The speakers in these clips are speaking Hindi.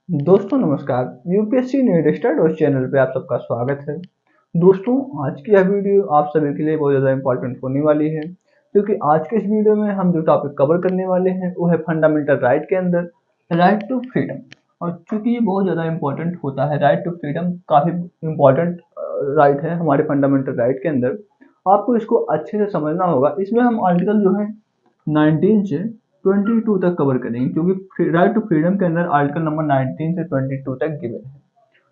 दोस्तों नमस्कार। यूपीएससी न्यू रजिस्टर्ड उस चैनल पे आप सबका स्वागत है। दोस्तों आज की यह वीडियो आप सभी के लिए बहुत ज़्यादा इंपॉर्टेंट होने वाली है, क्योंकि आज के इस वीडियो में हम जो टॉपिक कवर करने वाले हैं वो है फंडामेंटल राइट के अंदर राइट टू फ्रीडम। और चूंकि ये बहुत ज़्यादा इंपॉर्टेंट होता है, राइट टू फ्रीडम काफ़ी इंपॉर्टेंट राइट है हमारे फंडामेंटल राइट के अंदर। आपको इसको अच्छे से समझना होगा। इसमें हम आर्टिकल जो है 19 से 22 तक कवर करेंगे, क्योंकि राइट टू फ्रीडम के अंदर आर्टिकल नंबर 19 से 22 तक गिवन है।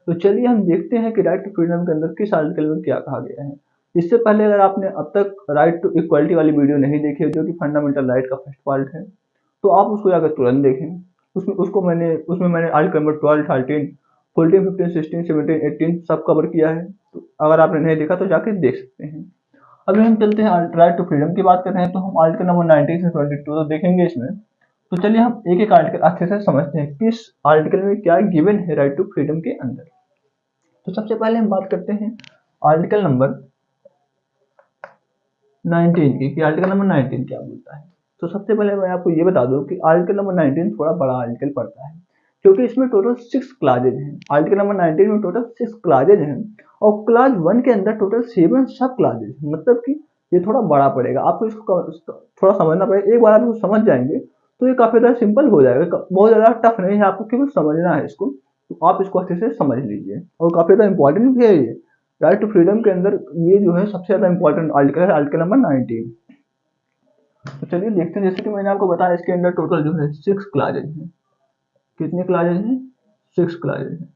तो चलिए हम देखते हैं कि राइट टू फ्रीडम के अंदर किस आर्टिकल में क्या कहा गया है। इससे पहले अगर आपने अब तक राइट टू इक्वालिटी वाली वीडियो नहीं देखी है, जो कि फंडामेंटल राइट का फर्स्ट पार्ट है, तो आप उसको जाकर तुरंत देखें। उसमें मैंने आर्टिकल नंबर 12, 13, 14, 15, 16, 17, 18 सब कवर किया है। तो अगर आपने नहीं देखा तो जाके देख सकते हैं। अभी हम चलते हैं राइट टू फ्रीडम की बात कर रहे हैं, तो हम आर्टिकल नंबर 19 से 22 तो देखेंगे इसमें। तो चलिए हम एक एक आर्टिकल अच्छे से समझते हैं किस आर्टिकल में क्या गिवन है राइट टू फ्रीडम के अंदर। तो सबसे पहले हम बात करते हैं आर्टिकल नंबर 19 की, कि आर्टिकल नंबर 19 क्या बोलता है। तो सबसे पहले मैं आपको ये बता दूं कि आर्टिकल नंबर 19 थोड़ा बड़ा आर्टिकल पड़ता है, क्योंकि इसमें टोटल 6 क्लाजेज हैं। आर्टिकल नंबर 19 में टोटल 6 क्लाजेज हैं, और क्लाज 1 के अंदर टोटल 7 सब क्लाजेज, मतलब कि ये थोड़ा बड़ा पड़ेगा। आपको इसको थोड़ा समझना पड़ेगा। एक बार आप इसको समझ जाएंगे तो ये काफी ज़्यादा सिंपल हो जाएगा, बहुत ज़्यादा टफ नहीं है, आपको केवल समझना है इसको। तो आप इसको अच्छे से समझ लीजिए, और काफी ज़्यादा इंपॉर्टेंट भी है ये। राइट टू फ्रीडम के अंदर ये जो है सबसे ज्यादा इंपॉर्टेंट आर्टिकल है, आर्टिकल नंबर 19। तो चलिए देखते हैं। जैसे कि मैंने आपको बताया, इसके अंदर टोटल जो है 6 क्लाजेज हैं। कितने क्लाजेज हैं? 6 क्लाजेज हैं।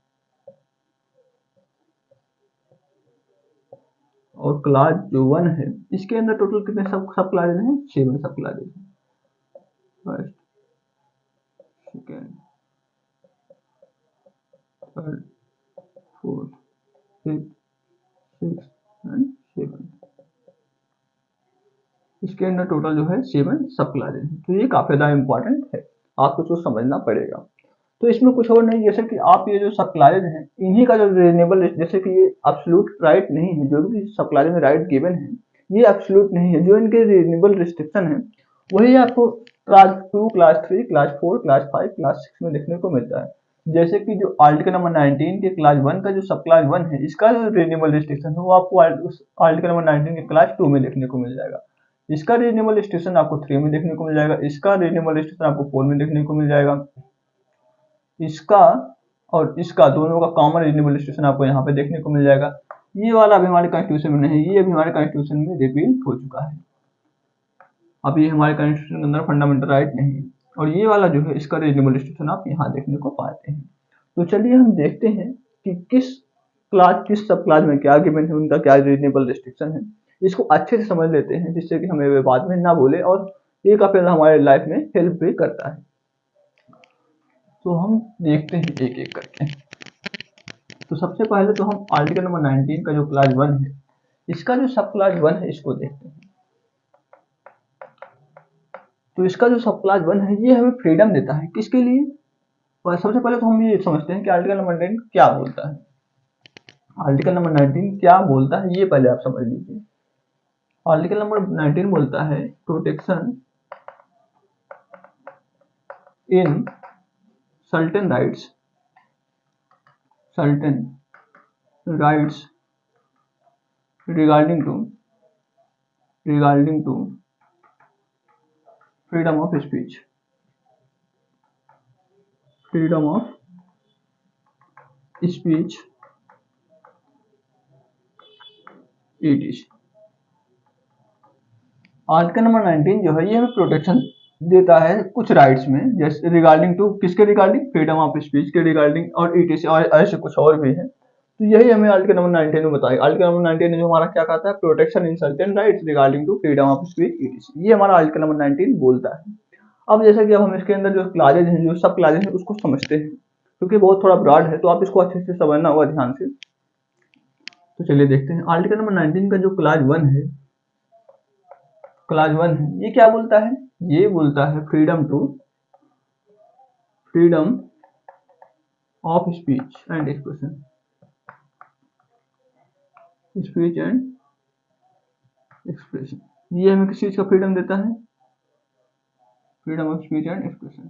और क्लास जो 1 है, इसके अंदर टोटल कितने सब सब क्लाजेज हैं? 7 सब क्लाजेज हैं। First, second, third, fourth, fifth, six and 7। इसके अंदर टोटल जो है 7 सब क्लाजेज हैं। तो ये काफी ज्यादा इंपॉर्टेंट है, आपको इसको समझना पड़ेगा। तो इसमें कुछ और नहीं, जैसे कि आप ये जो सब क्लाजेज हैं, इन्हीं का जो रीजनेबल, जैसे कि ये एब्सोल्यूट राइट नहीं है, जो भी सब क्लाजेज में राइट गिवन है ये एब्सोल्यूट नहीं है। जो इनके रीजनेबल रिस्ट्रिक्शन है वही आपको class 2, class 3, class 4, class 5, class 6 में देखने को मिलता है। जैसे कि जो आर्टिकल नंबर 19 के क्लास 1 का जो सब क्लास 1 है, इसका जो रीजनेबल रिस्ट्रिक्शन है वो आपको आर्टिकल नंबर 19 के क्लास 2 में देखने को मिल जाएगा। इसका रीजनेबल रिस्ट्रिक्शन आपको 3 में देखने को मिल जाएगा। इसका रीजनेबल रिस्ट्रिक्शन आपको 4 में देखने को मिल जाएगा। इसका और इसका दोनों का कॉमन रीजनेबल रिस्ट्रिक्शन आपको यहाँ पे देखने को मिल जाएगा। ये वाला अभी हमारे कॉन्स्टिट्यूशन में नहीं, ये अभी हमारे कॉन्स्टिट्यूशन में रिपील हो चुका है। अब ये हमारे कॉन्स्टिट्यूशन के अंदर फंडामेंटल राइट नहीं है। और ये वाला जो है, इसका रीजनेबल रिस्ट्रिक्शन आप यहाँ देखने को पाते हैं। तो चलिए हम देखते हैं कि किस सब क्लास में क्या गिवन है, उनका क्या रीजनेबल रिस्ट्रिक्शन है। इसको अच्छे से समझ लेते हैं, जिससे कि हमें बाद में ना बोले, और ये काफी हमारे लाइफ में हेल्प भी करता है। तो हम देखते हैं एक एक करके। तो सबसे पहले तो हम आर्टिकल नंबर 19 का जो क्लास 1 है, इसका जो सब क्लास 1 है इसको देखते हैं। तो इसका जो सब क्लास 1 है ये हमें फ्रीडम देता है, किसके लिए? और सबसे पहले तो हम ये समझते हैं कि आर्टिकल नंबर 19 क्या बोलता है। आर्टिकल नंबर 19 क्या बोलता है ये पहले आप समझ लीजिए। आर्टिकल नंबर 19 बोलता है protection in certain rights, certain rights regarding to freedom of speech, freedom of speech ETC। Article number 19 जो है ये हमें प्रोटेक्शन देता है कुछ राइट्स में, जैसे रिगार्डिंग टू, किसके रिगार्डिंग? फ्रीडम ऑफ स्पीच के रिगार्डिंग, और ETC, और ऐसे कुछ और भी है। तो यही हमें आर्टिकल नंबर 19 में बताया। आर्टिकल नंबर 19 में जो हमारा क्या कहता है, protection in certain rights regarding to freedom of speech ETC, ये हमारा आर्टिकल नंबर 19 बोलता है। अब जैसा कि अब हम इसके अंदर जो क्लाजेज हैं, जो सब क्लाजेज हैं, उसको समझते हैं, क्योंकि बहुत थोड़ा ब्रॉड है, तो आप इसको अच्छे से समझना होगा ध्यान से। तो चलिए देखते हैं आर्टिकल नंबर 19 का जो क्लास 1 है, क्लास 1 है, ये क्या बोलता है? ये बोलता है freedom of speech and expression, speech and expression. ये हमें किस चीज का फ्रीडम देता है? Freedom of speech and expression.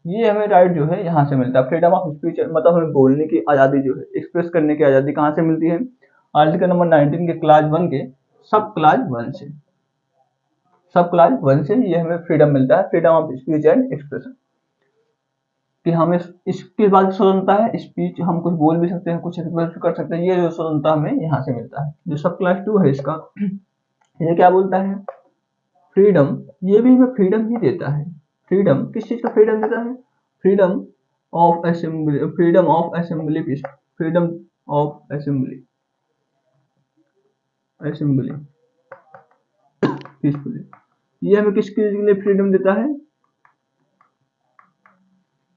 ये हमें राइट जो है यहाँ से मिलता है। फ्रीडम ऑफ स्पीच मतलब हमें बोलने की आज़ादी जो है, एक्सप्रेस करने की आज़ादी कहाँ से मिलती है? आर्टिकल नंबर 19 के क्लास 1 के सब क्लास 1 से, सब क्लास 1 से ये हमें फ्रीडम मिलता है, freedom of speech and expression, कि हमें इसके बाद स्वतंत्रता है, स्पीच हम कुछ बोल भी सकते हैं, कुछ एक्सप्रेस कर सकते हैं, ये जो स्वतंत्रता हमें यहाँ से मिलता है। जो सब क्लास 2 है इसका, ये क्या बोलता है? फ्रीडम, ये भी हमें फ्रीडम ही देता है। फ्रीडम किस चीज का फ्रीडम देता है? Freedom of assembly, freedom of assembly, freedom of assembly, assembly peacefully. ये हमें किसके लिए फ्रीडम देता है?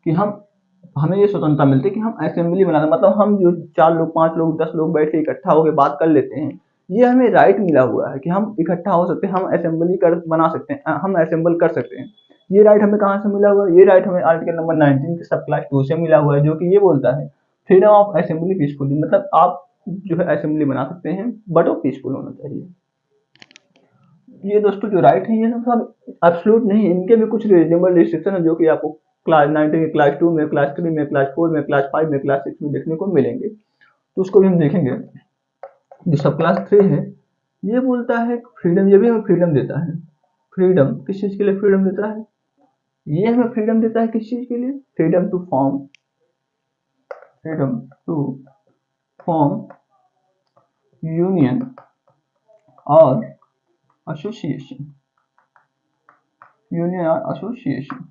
कि हमें ये स्वतंत्रता मिलती है कि हम असेंबली बनाते, मतलब हम जो 4 लोग, 5 लोग, 10 लोग बैठ के इकट्ठा होकर बात कर लेते हैं, ये हमें राइट मिला हुआ है कि हम इकट्ठा हो सकते हैं, हम असेंबली कर बना सकते हैं, हम असेंबल कर सकते हैं। ये राइट हमें कहाँ से मिला हुआ है? ये राइट हमें आर्टिकल नंबर 19 के सब क्लास 2 से मिला हुआ है, जो कि ये बोलता है फ्रीडम ऑफ असेंबली पीसफुली, मतलब आप जो है असेंबली बना सकते हैं, बट वो पीसफुल होना चाहिए। ये दोस्तों जो राइट है ये सब एब्सोल्यूट नहीं है, इनके भी कुछ रीजनेबल रिस्ट्रिक्शन है, जो कि आपको क्लास 19 के क्लास 2 में, क्लास 3 में, क्लास 4 में, क्लास 5 में, क्लास 6 में देखने को मिलेंगे, तो उसको भी हम देखेंगे। जो सब क्लास 3 है, ये बोलता है फ्रीडम, ये भी हमें फ्रीडम देता है। फ्रीडम किस चीज के लिए फ्रीडम देता है? ये हमें फ्रीडम देता है किस चीज के लिए? Freedom to form, freedom to form union और एसोसिएशन, यूनियन और एसोसिएशन,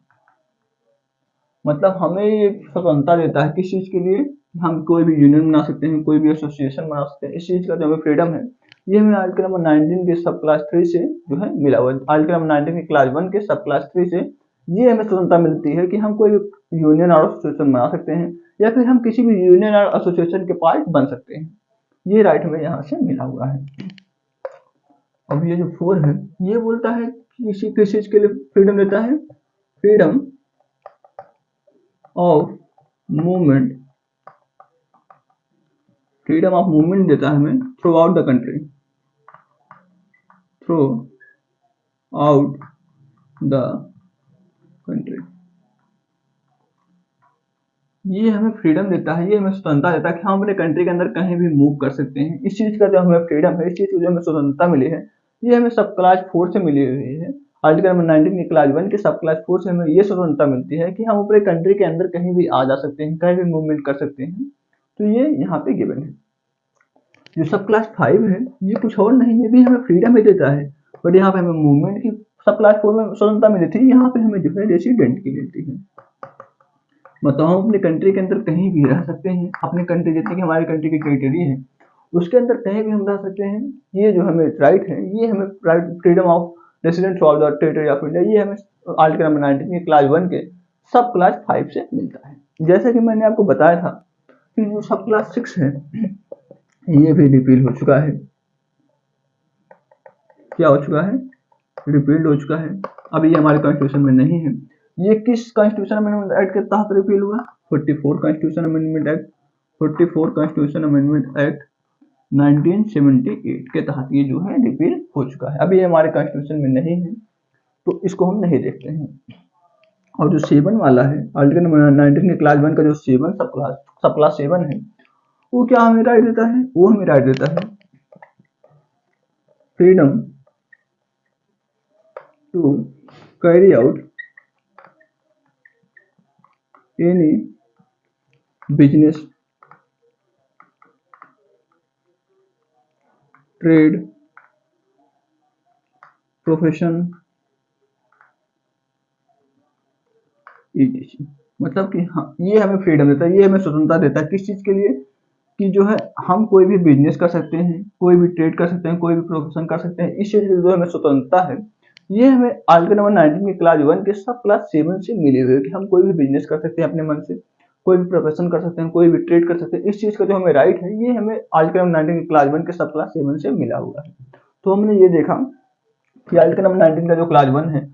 मतलब हमें ये स्वतंत्रता देता है किस चीज के लिए? हम कोई भी यूनियन बना सकते हैं, कोई भी एसोसिएशन बना सकते हैं, इस चीज का जो हमें फ्रीडम है, ये हमें आर्टिकल नंबर 19 के सब क्लास 3 से जो है मिला हुआ है। आर्टिकल नंबर 19 के क्लास 1 के सब क्लास 3 से ये हमें स्वतंत्रता मिलती है कि हम कोई भी यूनियन और एसोसिएशन बना सकते हैं, या फिर हम किसी भी यूनियन और एसोसिएशन के पार्ट बन सकते हैं। ये राइट हमें यहाँ से मिला हुआ है। अब ये जो 4 है, ये बोलता है किसी किस चीज के लिए फ्रीडम देता है? Freedom of movement, freedom of movement देता है हमें through out the country, through out the country. ये हमें फ्रीडम देता है, ये हमें स्वतंत्रता देता है कि हम अपने कंट्री के अंदर कहीं भी मूव कर सकते हैं। इस चीज का जो हमें फ्रीडम है, इस चीज की जो हमें स्वतंत्रता मिली है, ये हमें सब क्लास 4 से मिली हुई है। आर्टिकल नंबर 19 की क्लास 1 के सब क्लास 4 से हमें ये स्वतंत्रता मिलती है कि हम अपने कंट्री के अंदर कहीं भी आ जा सकते हैं, कहीं भी मूवमेंट कर सकते हैं। तो ये यहाँ पे गिवन है। जो सब क्लास 5 है, ये कुछ और नहीं, ये भी हमें फ्रीडम ही देता है, बट यहाँ पे हमें मूवमेंट की सब क्लास 4 में स्वतंत्रता मिली थी, यहाँ पे हमें जो है रेसिडेंट की मिलती है, मतलब हम अपने कंट्री के अंदर कहीं भी रह सकते हैं। अपने कंट्री, जितनी कि हमारी कंट्री की टेरिटरी है, उसके अंदर कहीं भी हम रह सकते हैं। ये जो हमें राइट है, ये हमें right freedom of resident through out the territory of India, ये हमें आर्टिकल नंबर 19 के क्लास 1 के सब क्लास 5 से मिलता है। जैसे कि मैंने आपको बताया था कि जो सब क्लास 6 है, ये भी रिपील हो चुका है। क्या हो चुका है? रिपील्ड हो चुका है। अब ये हमारे कॉन्स्टिट्यूशन में नहीं है। ये किस कॉन्स्टिट्यूशन अमेंडमेंट एक्ट के तहत रिपील हुआ? 44 constitution amendment act, 44 constitution amendment act 1978 के तहत ये जो है रिपील हो चुका है। अभी ये हमारे कॉन्स्टिट्यूशन में नहीं है, तो इसको हम नहीं देखते हैं। और जो 7 वाला है, आर्टिकल नंबर 19 के क्लास 1 का जो 7 सब क्लास 7 है, वो क्या हमें राइट देता है? वो हमें राइट देता है freedom to carry out any business, trade, profession, ETC. मतलब कि हाँ, ये हमें फ्रीडम देता है, ये हमें स्वतंत्रता देता है किस चीज के लिए? कि जो है हम कोई भी बिजनेस कर सकते हैं, कोई भी ट्रेड कर सकते हैं, कोई भी प्रोफेशन कर सकते हैं। इस चीज की जो हमें स्वतंत्रता है, ये हमें आर्टिकल नंबर 19 के क्लास 1 के सब क्लास 7 से मिली हुई है कि हम कोई भी बिजनेस कर सकते हैं अपने मन से, कोई भी प्रोफेशन कर सकते हैं, कोई भी ट्रेड कर सकते हैं। इस चीज का जो हमें राइट है, ये हमें आर्टिकल नंबर 19 के क्लास 1 के सब क्लास 7 से मिला हुआ है। तो हमने ये देखा कि आर्टिकल नंबर 19 का जो क्लास 1 है,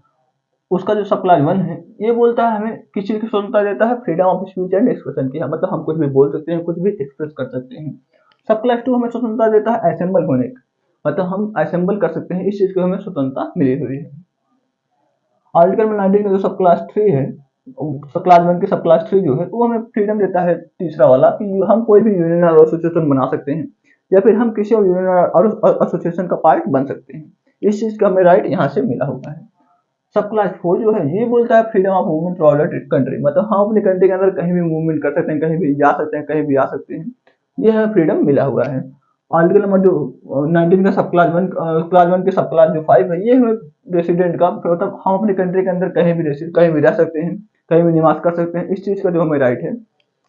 उसका जो सब क्लास 1 है, ये बोलता है हमें किस चीज की स्वतंत्रता देता है? Freedom of speech and expression की, मतलब हम कुछ भी बोल सकते हैं, कुछ भी एक्सप्रेस कर सकते हैं। सब क्लास 2 हमें स्वतंत्रता देता है असेंबल होने की, मतलब हम असेंबल कर सकते हैं, इस चीज को हमें स्वतंत्रता मिली हुई है। आर्टिकल 19 का जो सब क्लास 3 है, क्लास 1 के सब क्लास 3 जो है वो हमें फ्रीडम देता है, तीसरा वाला, कि हम कोई भी यूनियन और एसोसिएशन बना सकते हैं या फिर हम किसी और यूनियन और एसोसिएशन का पार्ट बन सकते हैं। इस चीज का हमें राइट यहाँ से मिला हुआ है। सब क्लास 4 जो है ये बोलता है freedom of movement through out country, मतलब हम अपने कंट्री के अंदर कहीं भी मूवमेंट कर सकते हैं, कहीं भी जा सकते हैं, कहीं भी आ सकते हैं, ये हमें फ्रीडम मिला हुआ है। आर्टिकल नंबर जो 19 का सब क्लास 1 के सब क्लास जो 5 है, ये हमें रेसिडेंट का, मतलब हम अपनी कंट्री के अंदर कहीं भी रह सकते हैं, कहीं भी निवास कर सकते हैं, इस चीज का जो हमें राइट है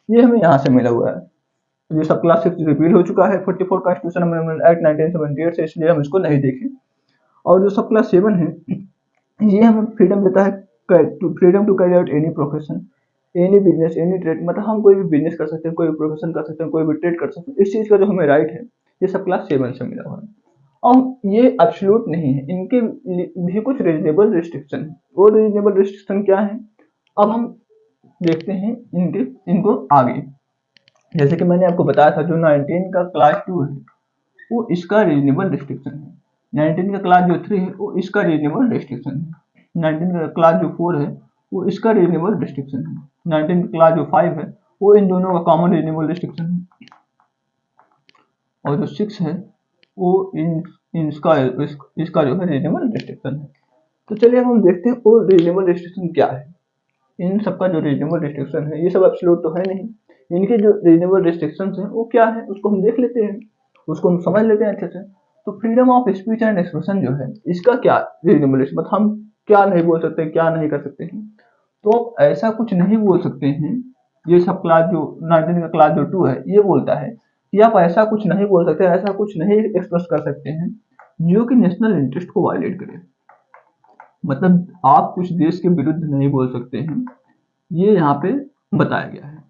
ये हमें यहाँ से मिला हुआ है। ये सब क्लास 6 रिपील हो चुका है 44 कॉन्स्टिट्यूशन अमेंडमेंट एक्ट 1978 से, इसलिए हम इसको नहीं देखें। और जो सब क्लास 7 है ये हमें फ्रीडम देता है, freedom to carry out any profession, any business, any trade, मतलब हम कोई भी बिजनेस कर सकते हैं, कोई भी प्रोफेशन कर सकते हैं, कोई भी ट्रेड कर सकते हैं, इस चीज का जो हमें राइट है ये सब क्लास 7 से मिला हुआ है। और ये एब्सोल्यूट नहीं है, इनके भी कुछ रीजनेबल रिस्ट्रिक्शन है। वो रीजनेबल रिस्ट्रिक्शन क्या है, अब हम देखते हैं इनको आगे। जैसे कि मैंने आपको बताया था जो 19 का क्लास 2 है वो इसका रीजनेबल रिस्ट्रिक्शन है, 19 का क्लास जो 3 है वो इसका रीजनेबल रिस्ट्रिक्शन है, 19 का क्लास जो 4 है वो इसका रीजनेबल रिस्ट्रिक्शन है, 19 का क्लास जो 5 है वो इन दोनों का कॉमन रीजनेबल रिस्ट्रिक्शन है, और जो 6 है वो इसका जो है रीजनेबल रिस्ट्रिक्शन है। तो चलिए अब हम देखते हैं वो रीजनेबल रिस्ट्रिक्शन क्या है। इन सबका जो रीजनेबल रिस्ट्रिक्शन है ये सब एब्सोल्यूट तो है नहीं, इनके जो रीजनेबल रिस्ट्रिक्शन है वो क्या है उसको हम देख लेते हैं, उसको हम समझ लेते हैं अच्छे से। तो freedom of speech and expression जो है इसका क्या रीजनेबल, मतलब हम क्या नहीं बोल सकते, क्या नहीं कर सकते हैं। तो ऐसा कुछ नहीं बोल सकते हैं, ये सब क्लास जो 19 का क्लास जो 2 है ये बोलता है कि आप ऐसा कुछ नहीं बोल सकते, ऐसा कुछ नहीं एक्सप्रेस कर सकते हैं जो कि नेशनल इंटरेस्ट को वायलेट करे, मतलब आप कुछ देश के विरुद्ध नहीं बोल सकते हैं, ये यहाँ पे बताया गया है।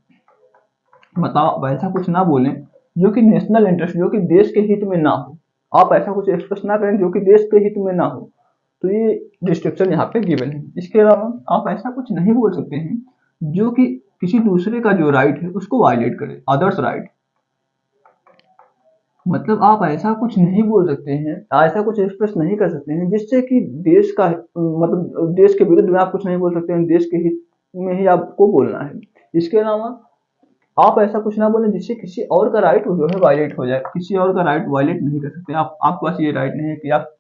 बताओ आप ऐसा कुछ ना बोलें जो कि नेशनल इंटरेस्ट, जो कि देश के हित में ना हो, आप ऐसा कुछ एक्सप्रेस ना करें जो कि देश के हित में ना हो, तो ये रिस्ट्रिक्शन यहाँ पे गिवन है। इसके अलावा आप ऐसा कुछ नहीं बोल सकते हैं जो कि किसी दूसरे का जो राइट है उसको वायलेट करे, अदर्स राइट, मतलब आप ऐसा कुछ नहीं बोल सकते हैं, ऐसा कुछ एक्सप्रेस नहीं कर सकते हैं जिससे कि देश का, मतलब देश के विरुद्ध में आप कुछ नहीं बोल सकते हैं, देश के हित में ही आपको बोलना है। इसके अलावा आप ऐसा कुछ ना बोलें जिससे किसी और का राइट जो है वायलेट हो जाए, किसी और का राइट वायलेट नहीं कर सकते आप, आपके पास ये राइट नहीं है कि आप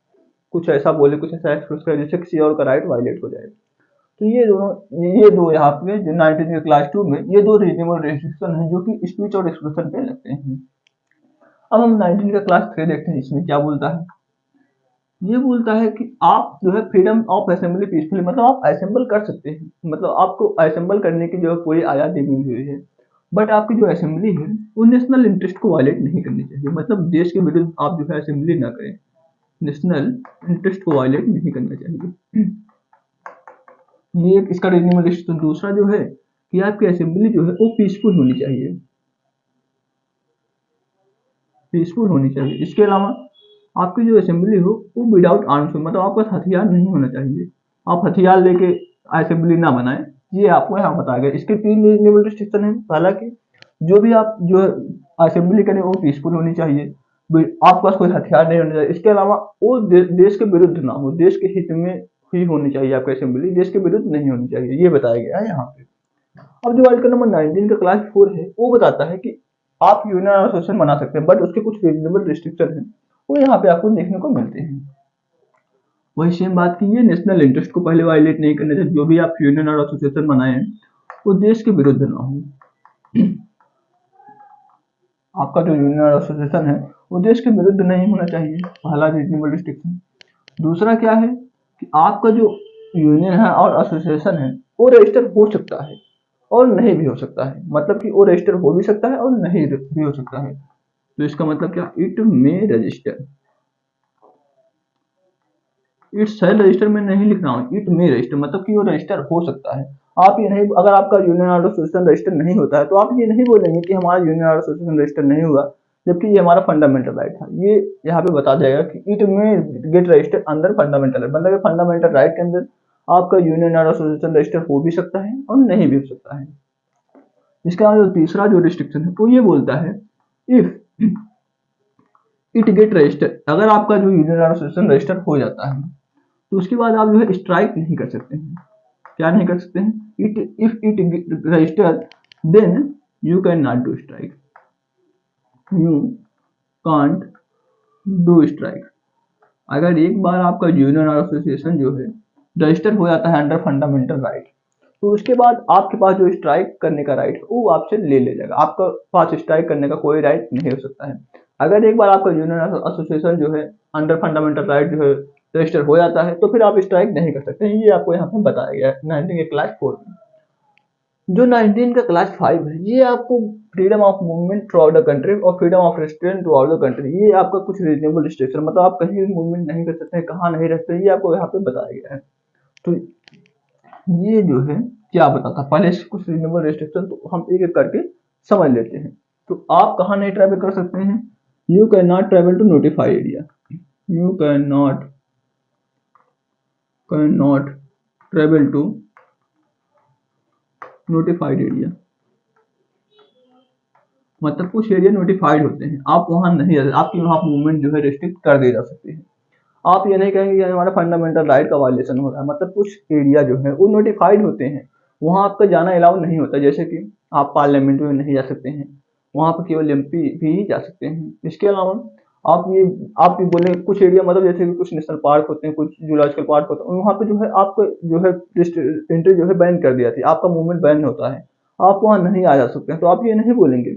कुछ ऐसा बोले, कुछ ऐसा एक्सप्रेस करें जिससे किसी और का राइट वायलेट हो जाए। तो ये दो यहाँ पे जो 19 के क्लास 2 में ये दो रीजनेबल रेस्ट्रिक्शन है जो कि स्पीच और एक्सप्रेशन पे लगते हैं। अब हम 19 का क्लास 3 देखते हैं, इसमें क्या बोलता है। ये बोलता है कि आप जो है फ्रीडम ऑफ असेंबली पीसफुली, मतलब आप असेंबल कर सकते हैं, मतलब आपको असेंबल करने की जो है पूरी आज़ादी मिली हुई है, बट आपकी जो असेंबली है वो नेशनल इंटरेस्ट को वायलेट नहीं करनी चाहिए, मतलब देश के विरुद्ध आप जो है असेंबली ना करें, नेशनल इंटरेस्ट को वायलेट नहीं करना चाहिए। ये एक इसका रीजनेबल रिस्ट्रिक्शन। दूसरा जो है कि आपकी असेंबली जो है वो पीसफुल होनी चाहिए, पीसफुल होनी चाहिए। इसके अलावा आपकी जो असेंबली हो वो विदाउट आर्म्स हो, मतलब आपके पास हथियार नहीं होना चाहिए, आप हथियार लेके असेंबली ना बनाए, ये आपको यहाँ बताया गया। इसके 3 रीजनेबल रिस्ट्रिक्शन है। पहला कि जो भी आप जो असेंबली करें वो पीसफुल होनी चाहिए, आपके पास कोई हथियार नहीं होना चाहिए, इसके अलावा वो देश के विरुद्ध ना हो, देश के हित में ही होनी चाहिए आपकी असेंबली, देश के विरुद्ध नहीं होनी चाहिए, ये बताया गया है यहाँ पे। अब जो आर्टिकल नंबर 19 का क्लास 4 है वो बताता है कि आप यूनियन और एसोसिएशन बना सकते हैं, बट उसके कुछ रीजनेबल रिस्ट्रिक्शन है वो यहाँ पे आपको देखने को मिलते हैं। वही सेम बात की, ये नेशनल इंटरेस्ट को पहले वायलेट नहीं करने चाहिए, जो भी आप यूनियन और एसोसिएशन बनाए हैं वो देश के विरुद्ध ना हो, आपका जो यूनियन और एसोसिएशन है वो देश के विरुद्ध नहीं होना चाहिए, पहला रीजनेबल रिस्ट्रिक्शन। दूसरा क्या है कि आपका जो यूनियन है और एसोसिएशन है वो रजिस्टर हो सकता है और नहीं भी हो सकता है, मतलब कि वो रजिस्टर हो भी सकता है और नहीं भी हो सकता है। तो इसका मतलब क्या, it may register, it shall register में नहीं लिख रहा हूँ, इट मे रजिस्टर, मतलब कि वो रजिस्टर हो सकता है। आप ये नहीं, अगर आपका यूनियन और एसोसिएशन रजिस्टर नहीं होता है तो आप ये नहीं बोलेंगे कि हमारा यूनियन और एसोसिएशन रजिस्टर नहीं हुआ, जबकि ये हमारा फंडामेंटल राइट था। ये यहाँ पे बता जाएगा कि इट मे गेट रजिस्टर अंदर फंडामेंटल राइट, मतलब फंडामेंटल राइट के अंदर आपका यूनियन और एसोसिएशन रजिस्टर हो भी सकता है और नहीं भी हो सकता है। इसका जो तीसरा जो रिस्ट्रिक्शन है वो ये बोलता है, इफ इट गेट रजिस्टर, अगर आपका जो यूनियन और एसोसिएशन रजिस्टर हो जाता है तो उसके बाद आप जो है स्ट्राइक नहीं कर सकते हैं, क्या नहीं कर सकते हैं? If it register then you can not do strike, you can't do strike. अगर एक बार आपका यूनियन और एसोसिएशन जो है रजिस्टर हो जाता है अंडर फंडामेंटल राइट, तो उसके बाद आपके पास जो स्ट्राइक करने का राइट है वो आपसे ले लेगा, आपका पास स्ट्राइक करने का कोई राइट नहीं हो सकता है। अगर एक बार आपका यूनियन एसोसिएशन जो है अंडर फंडामेंटल राइट जो है रजिस्टर हो जाता है तो फिर आप स्ट्राइक नहीं कर सकते। ये आपको यहाँ पे बताया गया है 19 के क्लास 4 में। जो 19 का क्लास 5 है ये आपको freedom of movement throughout the country और freedom of restaurant throughout the country, ये आपका कुछ रीजनेबल रिस्ट्रिक्शन, मतलब आप कहीं भी मूवमेंट नहीं कर सकते, कहाँ नहीं रह सकते, ये आपको यहाँ पे बताया गया है। तो ये जो है क्या बताता, पहले इसके कुछ रीजनेबल रेस्ट्रिक्शन तो हम एक एक करके समझ लेते हैं। तो आप कहाँ नहीं ट्रैवल कर सकते हैं? You can not travel to notified area, you can not travel to notified area, मतलब कुछ एरिया नोटिफाइड होते हैं, आप वहां नहीं रहते, आपकी वहां मूवमेंट जो है रिस्ट्रिक्ट कर दी जा सकती है। आप ये नहीं कहेंगे कि हमारा फंडामेंटल राइट का वायलेशन हो रहा है, मतलब कुछ एरिया जो है वो नोटिफाइड होते हैं, वहां आपका जाना अलाउ नहीं होता, जैसे कि आप पार्लियामेंट में नहीं जा सकते हैं, वहां पर केवल एमपी भी जा सकते हैं। इसके अलावा आप ये बोले कुछ एरिया, मतलब जैसे कि कुछ नेशनल पार्क होते हैं, कुछ जूलॉजिकल पार्क होते हैं, वहां पे जो है आपको जो है एंट्री जो है बैन कर दिया था, आपका मूवमेंट बैन होता है, आप वहां नहीं आ जा सकते हैं। तो आप ये नहीं बोलेंगे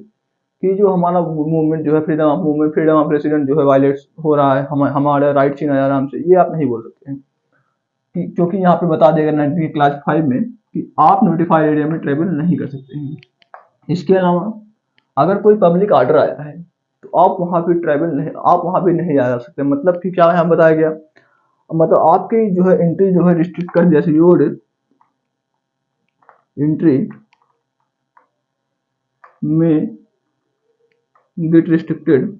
कि जो हमारा मूवमेंट जो है freedom of movement, freedom of president जो है वायलेट हो रहा है, हमारा राइट छीना जा रहा है हमसे, ये आप नहीं बोल सकते हैं कि, क्योंकि यहाँ पे बता देगा 19 क्लास 5 में कि आप नोटिफाइड एरिया में ट्रेवल नहीं कर सकते हैं। इसके अलावा अगर कोई पब्लिक ऑर्डर आया है तो आप वहां पे ट्रेवल नहीं, आप वहां पे नहीं जा सकते, मतलब कि क्या यहाँ बताया गया, मतलब आपकी जो है एंट्री जो है रिस्ट्रिक्ट कर दिया, your entry may get restricted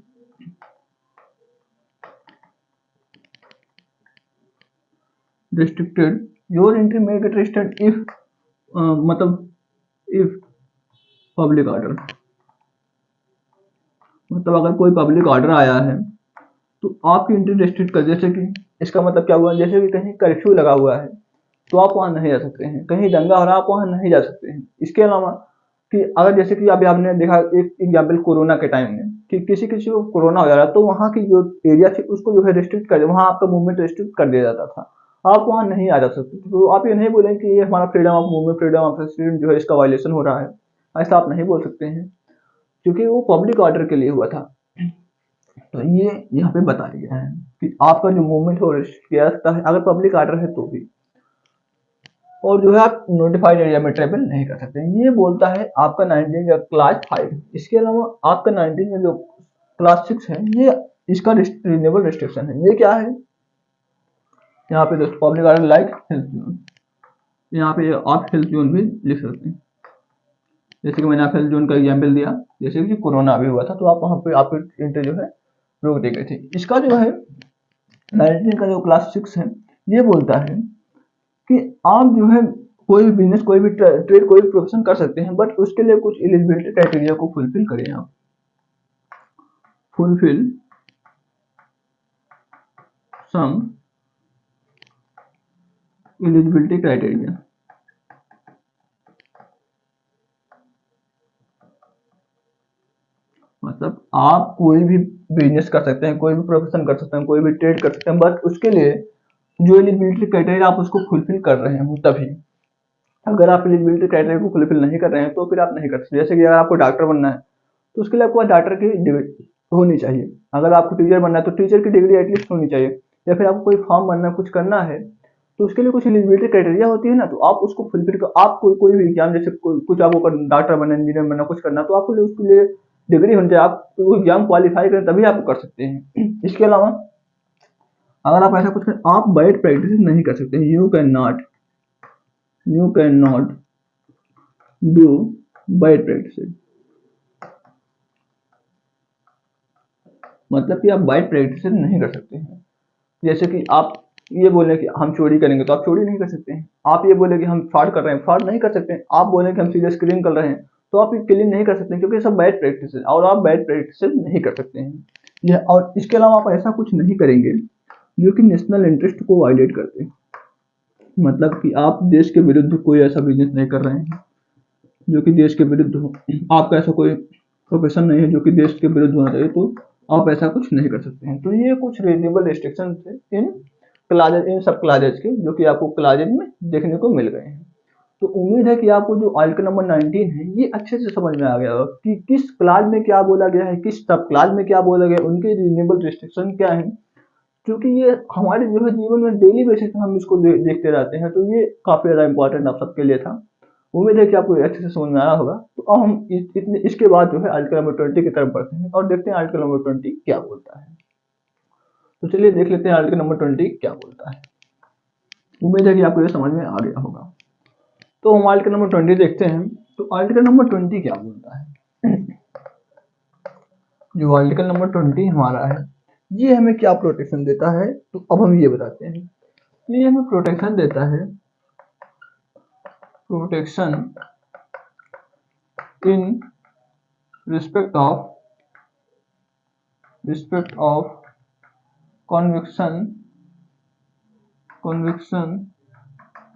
your entry may get restricted if मतलब if पब्लिक ऑर्डर, मतलब अगर कोई पब्लिक ऑर्डर आया है तो आपकी एंट्री रेस्ट्रिक्ट कर, जैसे कि इसका मतलब क्या हुआ, जैसे कि कहीं कर्फ्यू लगा हुआ है तो आप वहां नहीं जा सकते हैं, कहीं दंगा हो रहा है आप वहां नहीं जा सकते हैं। इसके अलावा कि अगर जैसे कि अभी आपने देखा एक एग्जाम्पल कोरोना के टाइम में कि किसी किसी को कोरोना हो जा रहा है तो वहाँ की जो एरिया थी उसको जो है रिस्ट्रिक्ट कर दिया, वहाँ आपका मूवमेंट रिस्ट्रिक्ट कर दिया जाता था, आप वहाँ नहीं आ जा सकते। तो आप ये नहीं बोलेंगे कि ये हमारा freedom of movement, freedom of student जो है इसका वायलेशन हो रहा है, ऐसा आप नहीं बोल सकते हैं क्योंकि वो पब्लिक ऑर्डर के लिए हुआ था। तो ये यहाँ पे बताया गया है कि आपका जो मूवमेंट हो रिस्ट्रिक्ट किया जा सकता है अगर पब्लिक ऑर्डर है तो भी, और जो है आप नोटिफाइड एरिया में ट्रेवल नहीं कर सकते। ये बोलता है आपका 19 का क्लास 5। इसके अलावा आपका 19 में जो क्लास 6 है ये इसका रीजनेबल रिस्ट्रिक्शन है। ये क्या है, यहाँ पे दोस्तों public order like health zone, यहाँ पे आप हेल्थ जोन भी लिख सकते हैं, जैसे कि मैंने आप हेल्थ जोन का एग्जाम्पल दिया, जैसे कि कोरोना भी हुआ था तो आप वहाँ पे आपकी एंट्री जो है रोक दी गई थी। इसका जो है 19 का जो क्लास 6 है ये बोलता है कि आप जो है कोई भी बिजनेस, कोई भी ट्रेड, कोई भी प्रोफेशन कर सकते हैं, बट उसके लिए कुछ एलिजिबिलिटी क्राइटेरिया को फुलफिल करें। आप फुलफिल सम एलिजिबिलिटी क्राइटेरिया, मतलब आप कोई भी बिजनेस कर सकते हैं, कोई भी प्रोफेशन कर सकते हैं, कोई भी ट्रेड कर सकते हैं, बट उसके लिए जो एलिजिबिलिटी क्राइटेरिया आप उसको फुलफिल कर रहे हैं तभी। अगर आप एलिजिबिलिटी क्राइटेरिया को फुलफिल नहीं कर रहे हैं तो फिर आप नहीं कर सकते। जैसे कि अगर आपको डॉक्टर बनना है तो उसके लिए आपको डॉक्टर की डिग्री होनी चाहिए, अगर आपको टीचर बनना है तो टीचर की डिग्री एटलीस्ट होनी चाहिए, या फिर आपको कोई फॉर्म बनना, कुछ करना है तो उसके लिए कुछ एलिजिबिलिटी क्राइटेरिया होती है ना, तो आप उसको फुलफिल कर, आप कोई भी एग्जाम, जैसे कुछ आपको डॉक्टर बनना, इंजीनियर बनना, कुछ करना, तो आपको उसके लिए डिग्री होनी चाहिए, आप वो एग्जाम क्वालिफाई करें तभी आप कर सकते हैं। इसके अलावा अगर आप ऐसा कुछ करें, आप बैड प्रैक्टिस नहीं कर सकते, you can not do bad practice, मतलब कि आप बैड प्रैक्टिस नहीं कर सकते हैं। जैसे कि आप ये बोले कि हम चोरी करेंगे तो आप चोरी नहीं कर सकते हैं, आप ये बोले कि हम फ्रॉड कर रहे हैं, फ्रॉड नहीं कर सकते हैं, आप बोले कि हम सीरियस किलिंग कर रहे हैं तो आप ये किलिंग नहीं कर सकते हैं, क्योंकि ये सब बैड प्रैक्टिस है और आप बैड प्रैक्टिस नहीं कर सकते हैं। ये और इसके अलावा आप ऐसा कुछ नहीं करेंगे जो कि नेशनल इंटरेस्ट को वायलेट करते हैं, मतलब कि आप देश के विरुद्ध कोई ऐसा बिजनेस नहीं कर रहे हैं जो कि देश के विरुद्ध हो, आपका ऐसा कोई प्रोफेशन नहीं है जो कि देश के विरुद्ध होना चाहिए, तो आप ऐसा कुछ नहीं कर सकते हैं। तो ये कुछ रीजनेबल रिस्ट्रिक्शन थे इन क्लाजेज, इन सब क्लाजेज के, जो कि आपको क्लाजेज में देखने को मिल गए हैं। तो उम्मीद है कि आपको जो आर्टिकल नंबर 19 है ये अच्छे से समझ में आ गया होगा कि किस क्लाज में क्या बोला गया है, किस सब क्लाज में क्या बोला गया है, उनके रीजनेबल रिस्ट्रिक्शन क्या है, क्योंकि ये हमारे जो है जीवन में डेली बेसिस पे हम इसको देखते रहते हैं। तो ये काफी ज्यादा इंपॉर्टेंट आप सबके लिए था। उम्मीद है कि आपको अच्छे से समझ में आया होगा। तो अब हम इसके बाद जो है आर्टिकल नंबर 20 की तरफ बढ़ते हैं और देखते हैं आर्टिकल नंबर 20 क्या बोलता है। तो चलिए देख लेते हैं आर्टिकल नंबर 20 क्या बोलता है। उम्मीद है कि आपको ये समझ में आ गया होगा। तो हम आर्टिकल नंबर 20 देखते हैं। तो आर्टिकल नंबर 20 क्या बोलता है। जो आर्टिकल नंबर 20 हमारा है, ये हमें क्या प्रोटेक्शन देता है, तो अब हम ये बताते हैं। तो ये हमें प्रोटेक्शन देता है, protection in respect of conviction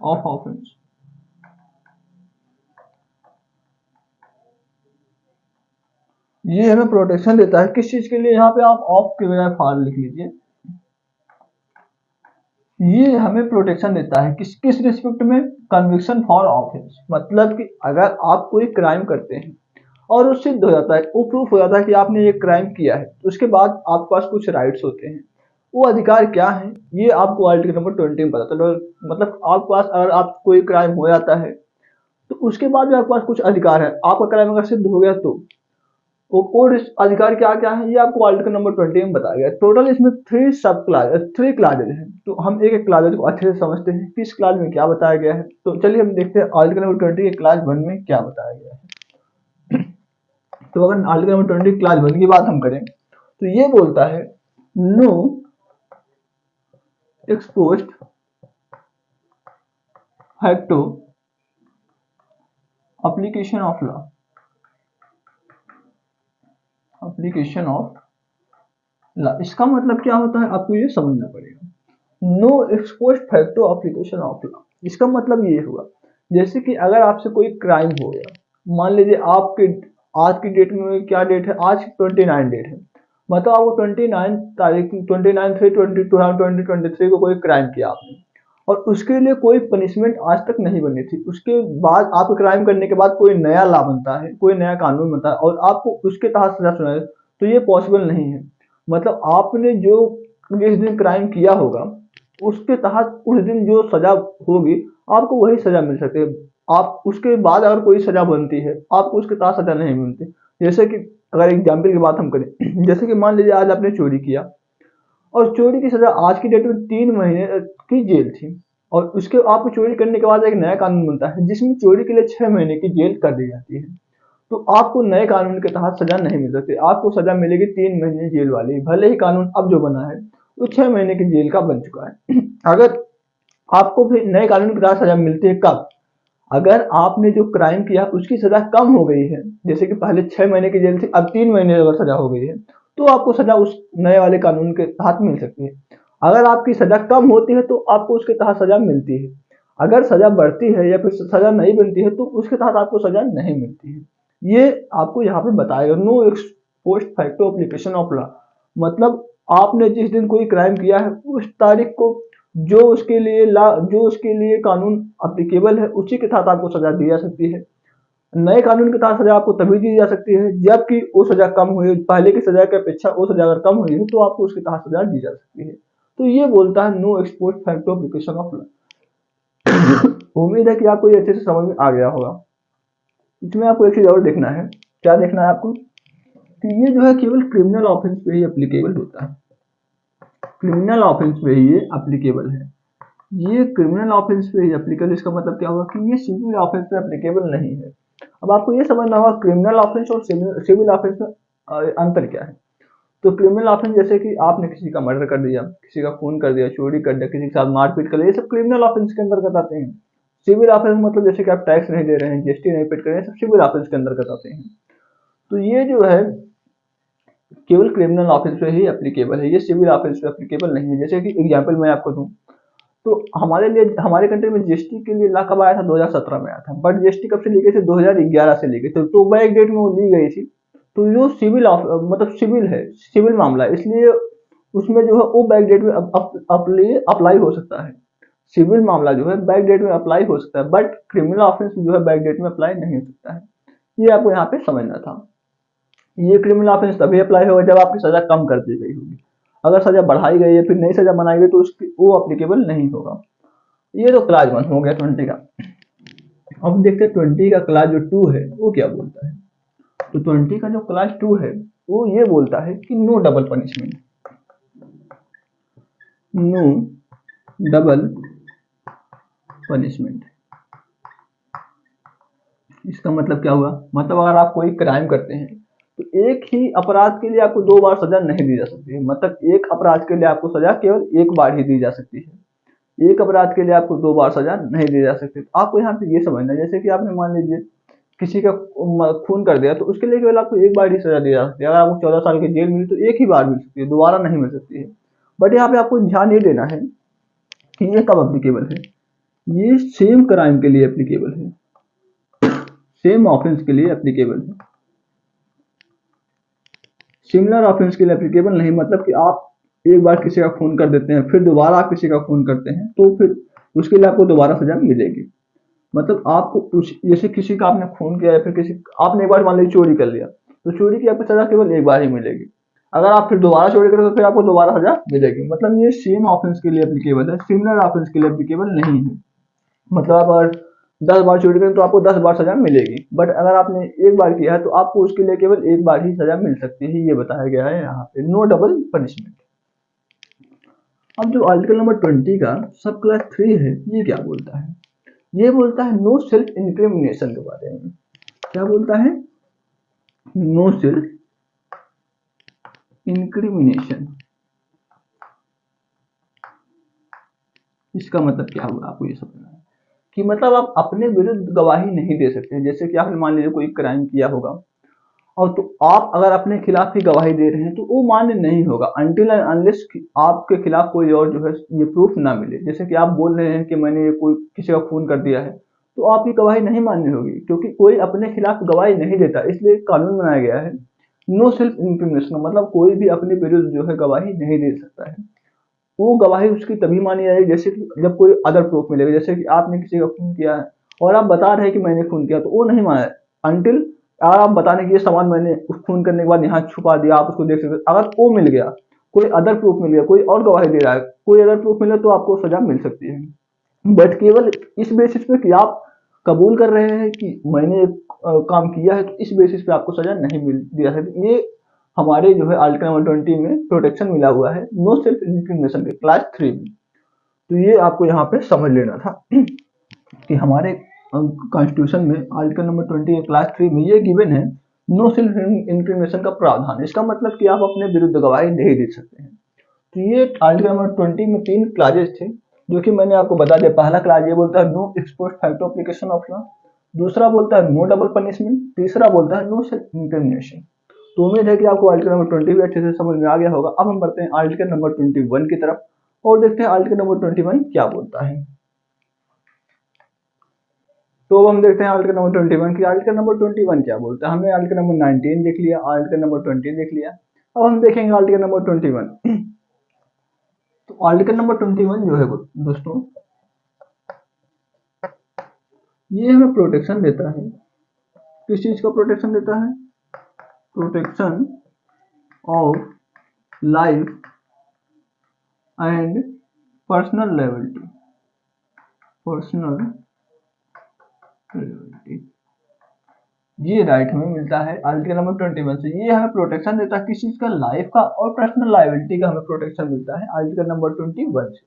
of offense। ये हमें प्रोटेक्शन देता है किस चीज के लिए, यहाँ पे आप ऑफ के बजाय फॉर लिख लीजिए। ये हमें प्रोटेक्शन देता है किस किस रिस्पेक्ट में, कन्विक्शन फॉर ऑफेंस, मतलब कि अगर आप कोई क्राइम करते हैं और वो सिद्ध हो जाता है, वो प्रूफ हो जाता है कि आपने ये क्राइम किया है, तो उसके बाद आपके पास कुछ राइट्स होते हैं। वो अधिकार क्या है, ये आपको आर्टिकल नंबर 20 में पता चलो। मतलब आपके पास अगर आप कोई क्राइम हो जाता है तो उसके बाद भी आपके पास कुछ अधिकार है। आपका क्राइम अगर सिद्ध हो गया तो और इस अधिकार क्या क्या है, ये आपको आर्टिकल नंबर 20 में बताया गया। टोटल इसमें 3 क्लाजेज हैं। तो हम एक एक क्लाजेज को अच्छे से समझते हैं किस क्लाज में क्या बताया गया है। तो चलिए हम देखते हैं आर्टिकल नंबर 20 के क्लाज 1 में क्या बताया गया है। तो अगर आर्टिकल नंबर 20 क्लास 1 की बात हम करें तो ये बोलता है, no ex post facto application of law, application of law. इसका मतलब क्या होता है आपको ये समझना पड़ेगा। No ex post facto application of law, इसका मतलब ये हुआ जैसे कि अगर आपसे कोई क्राइम हो गया, मान लीजिए आपके आज की डेट में क्या डेट है, आज 29 डेट है, मतलब आपको 29 तारीख 29/3/2023 को कोई क्राइम किया आपने और उसके लिए कोई पनिशमेंट आज तक नहीं बनी थी। उसके बाद आप क्राइम करने के बाद कोई नया लॉ बनता है, कोई नया कानून बनता है और आपको उसके तहत सजा सुनाए, तो ये पॉसिबल नहीं है। मतलब आपने जो जिस दिन क्राइम किया होगा उसके तहत उस दिन जो सजा होगी आपको वही सजा मिल सकती है। आप उसके बाद अगर कोई सजा बनती है आपको उसके तहत सजा नहीं मिलती। जैसे कि अगर एग्जाम्पल की बात हम करें, जैसे कि मान लीजिए आज आपने चोरी किया और चोरी की सजा आज की डेट में 3 महीने की जेल थी और उसके आपको चोरी करने के बाद एक नया कानून बनता है जिसमें चोरी के लिए 6 महीने की जेल कर दी जाती है। तो आपको नए कानून के तहत सजा नहीं मिल सकती, आपको सजा मिलेगी 3 महीने जेल वाली, भले ही कानून अब जो बना है वो 6 महीने की जेल का बन चुका है। अगर आपको फिर नए कानून के तहत सजा मिलती है कब, अगर आपने जो क्राइम किया उसकी सजा कम हो गई है, जैसे कि पहले 6 महीने की जेल थी अब 3 महीने अगर सजा हो गई है, तो आपको सजा उस नए वाले कानून के तहत मिल सकती है। अगर आपकी सजा कम होती है तो आपको उसके तहत सजा मिलती है। अगर सजा बढ़ती है या फिर सजा नहीं बनती है तो उसके तहत आपको सजा नहीं मिलती है। ये आपको यहाँ पे बताएगा no post facto application of law, मतलब आपने जिस दिन कोई क्राइम किया है उस तारीख को जो उसके लिए कानून अप्लीकेबल है उसी के तहत आपको सजा दी जा सकती है। नए कानून के तहत सजा आपको तभी दी जा सकती है जबकि वो सजा कम हुई, पहले की सजा की अपेक्षा वो सजा अगर कम हुई है तो आपको उसके तहत सजा दी जा सकती है। तो ये बोलता है no ex post facto application of law. उम्मीद है कि आपको ये अच्छे से समझ में आ गया होगा। इसमें आपको एक चीज और देखना है, क्या देखना है आपको कि ये जो है केवल क्रिमिनल ऑफेंस पे ही एप्लीकेबल होता है, क्रिमिनल ऑफेंस पे ही ये एप्लीकेबल है। ये क्रिमिनल ऑफेंस पे ही एप्लीकेबल, इसका मतलब क्या होगा कि ये सिविल ऑफेंस पे एप्लीकेबल नहीं है। अब आपको ये समझना होगा क्रिमिनल ऑफेंस और सिविल ऑफेंस में अंतर क्या है। तो क्रिमिनल ऑफेंस जैसे कि आपने किसी का मर्डर कर दिया, किसी का खून कर दिया, चोरी कर दिया, किसी के साथ मारपीट कर दिया, ये सब क्रिमिनल ऑफेंस के अंतर्गत आते हैं। सिविल ऑफेंस मतलब जैसे कि आप टैक्स नहीं दे रहे हैं, जीएसटी नहीं पेड कर रहे हैं, सब सिविल ऑफेंस के अंतर्गत आते हैं। तो ये जो है केवल क्रिमिनल ऑफेंस पे ही एप्लीकेबल है, ये सिविल ऑफेंस पे एप्लीकेबल नहीं है। जैसे कि एग्जांपल मैं आपको दूं तो हमारे लिए, हमारे कंट्री में जीएसटी के लिए ला कब आया था, 2017 में आया था, बट जीएसटी कब से ली गई थी, 2011 से ली गई थी, तो बैक डेट में वो ली गई थी। तो जो सिविल मतलब सिविल है, सिविल मामला है, इसलिए उसमें जो है वो बैक डेट में अप्लाई हो सकता है। सिविल मामला जो है बैक डेट में अप्लाई हो सकता है, बट क्रिमिनल ऑफेंस जो है बैक डेट में अप्लाई नहीं हो सकता है। ये आपको यहाँ पे समझना था। ये क्रिमिनल ऑफेंस तभी अप्लाई होगा जब आपकी सजा कम कर दी गई होगी। अगर सजा बढ़ाई गई है फिर नई सजा बनाई गई तो उसकी वो अप्लीकेबल नहीं होगा। ये तो क्लास 1 हो गया 20 का। अब देखते हैं 20 का क्लास जो 2 है वो क्या बोलता है। तो 20 का जो क्लास 2 है वो ये बोलता है कि no double punishment, no double punishment. इसका मतलब क्या हुआ, मतलब अगर आप कोई क्राइम करते हैं तो एक ही अपराध के लिए आपको 2 बार सजा नहीं दी जा सकती है। मतलब एक अपराध के लिए आपको सजा केवल एक बार ही दी जा सकती है। एक अपराध के लिए आपको 2 बार सजा नहीं दी जा सकती। तो आपको यहाँ पे ये समझना है, जैसे कि आपने मान लीजिए किसी का खून कर दिया तो उसके लिए केवल आपको एक बार ही सजा दी जा सकती है। अगर आपको 14 साल की जेल मिली तो एक ही बार मिल सकती है, दोबारा नहीं मिल सकती है। बट यहाँ पे आपको ध्यान ये देना है कि ये कब अप्लीकेबल है, ये सेम क्राइम के लिए एप्लीकेबल है, सेम ऑफेंस के लिए एप्लीकेबल है, सिमिलर ऑफेंस के लिए एप्लीकेबल नहीं। मतलब कि आप एक बार किसी का खून कर देते हैं फिर दोबारा आप किसी का खून करते हैं तो फिर उसके लिए आपको दोबारा सजा मिलेगी। मतलब आपको जैसे किसी का आपने खून किया है, फिर किसी आपने एक बार मान लीजिए चोरी कर लिया तो चोरी की आपको सजा केवल एक बार ही मिलेगी। अगर आप फिर दोबारा चोरी करें तो फिर आपको दोबारा सजा मिलेगी। मतलब ये सेम ऑफेंस के लिए एप्लीकेबल है, सिमिलर ऑफेंस के लिए एप्लीकेबल नहीं है। मतलब आप अगर 10 बार चोरी करें तो आपको 10 बार सजा मिलेगी, बट अगर आपने एक बार किया है तो आपको उसके लिए केवल एक बार ही सजा मिल सकती है। ये बताया गया है यहाँ पे, नो डबल पनिशमेंट। अब जो आर्टिकल नंबर 20 का सब क्लास 3 है ये क्या बोलता है, ये बोलता है नो सेल्फ इंक्रिमिनेशन के बारे में। क्या बोलता है, नो सेल्फ इंक्रिमिनेशन। इसका मतलब क्या हुआ आपको ये समझना है कि मतलब आप अपने विरुद्ध गवाही नहीं दे सकते। जैसे कि आपने मान लीजिए कोई क्राइम किया होगा और तो आप अगर अपने खिलाफ ही गवाही दे रहे हैं तो वो मान्य नहीं होगा अनटिल एंड अनलेस आपके खिलाफ कोई और जो है ये प्रूफ ना मिले। जैसे कि आप बोल रहे हैं कि मैंने कोई किसी का खून कर दिया है तो आपकी गवाही नहीं मान्य होगी, क्योंकि कोई अपने खिलाफ गवाही नहीं देता। इसलिए कानून बनाया गया है नो सेल्फ इंक्रिमिनेशन। मतलब कोई भी अपने विरुद्ध जो है गवाही नहीं दे सकता है। वो गवाही उसकी तभी मानी जाएगी जैसे कि जब कोई अदर प्रूफ मिलेगा। जैसे कि आपने किसी का खून किया है और आप बता रहे हैं कि मैंने खून किया, तो वो नहीं माना अनटिल अगर आप बताने की ये सामान मैंने उस खून करने के बाद यहाँ छुपा दिया, आप उसको देख सकते। अगर वो मिल गया, कोई अदर प्रूफ मिल गया, कोई और गवाही दे रहा है, कोई अदर प्रूफ मिले तो आपको सजा मिल सकती है। बट केवल इस बेसिस पे कि आप कबूल कर रहे हैं कि मैंने काम किया है, तो इस बेसिस पे आपको सजा नहीं मिल दिया है। ये हमारे जो है आर्टिकल नंबर 20 में प्रोटेक्शन मिला हुआ है नो सेल्फ इंक्रिमिनेशन के क्लास 3 में। तो ये आपको यहाँ पे समझ लेना था कि हमारे कॉन्स्टिट्यूशन में आर्टिकल नंबर 20 के क्लास 3 में ये गिवन है नो सेल्फ इंक्रिमिनेशन का प्रावधान। इसका मतलब कि आप अपने विरुद्ध गवाही नहीं दे सकते हैं। तो ये आर्टिकल नंबर 20 में 3 क्लाजेस थे जो कि मैंने आपको बता दिया। पहला क्लास ये बोलता है no ex post facto application of law, दूसरा बोलता है नो डबल पनिशमेंट, तीसरा बोलता है नो सेल्फ इंक्रिमिनेशन। तो उम्मीद है कि आपको आर्टिकल नंबर 20 भी अच्छे से समझ में आ गया होगा। अब हम बढ़ते हैं आर्टिकल नंबर 21 की तरफ और देखते हैं आर्टिकल नंबर 21 क्या बोलता है। तो अब हम देखते हैं आर्टिकल नंबर 21 की आर्टिकल नंबर 21 क्या बोलता है। हमने आर्टिकल नंबर 19 देख लिया, आर्टिकल नंबर 20 देख लिया, अब हम देखेंगे आर्टिकल नंबर 21। तो आर्टिकल नंबर 21 जो है दोस्तों ये हमें प्रोटेक्शन देता है। किस चीज का प्रोटेक्शन देता है, protection of life and personal liability, personal liability. ये राइट हमें मिलता है आर्टिकल नंबर 21 से। ये हमें प्रोटेक्शन देता है किस चीज का, लाइफ का और पर्सनल लायबिलिटी का हमें प्रोटेक्शन मिलता है आर्टिकल नंबर 21 से।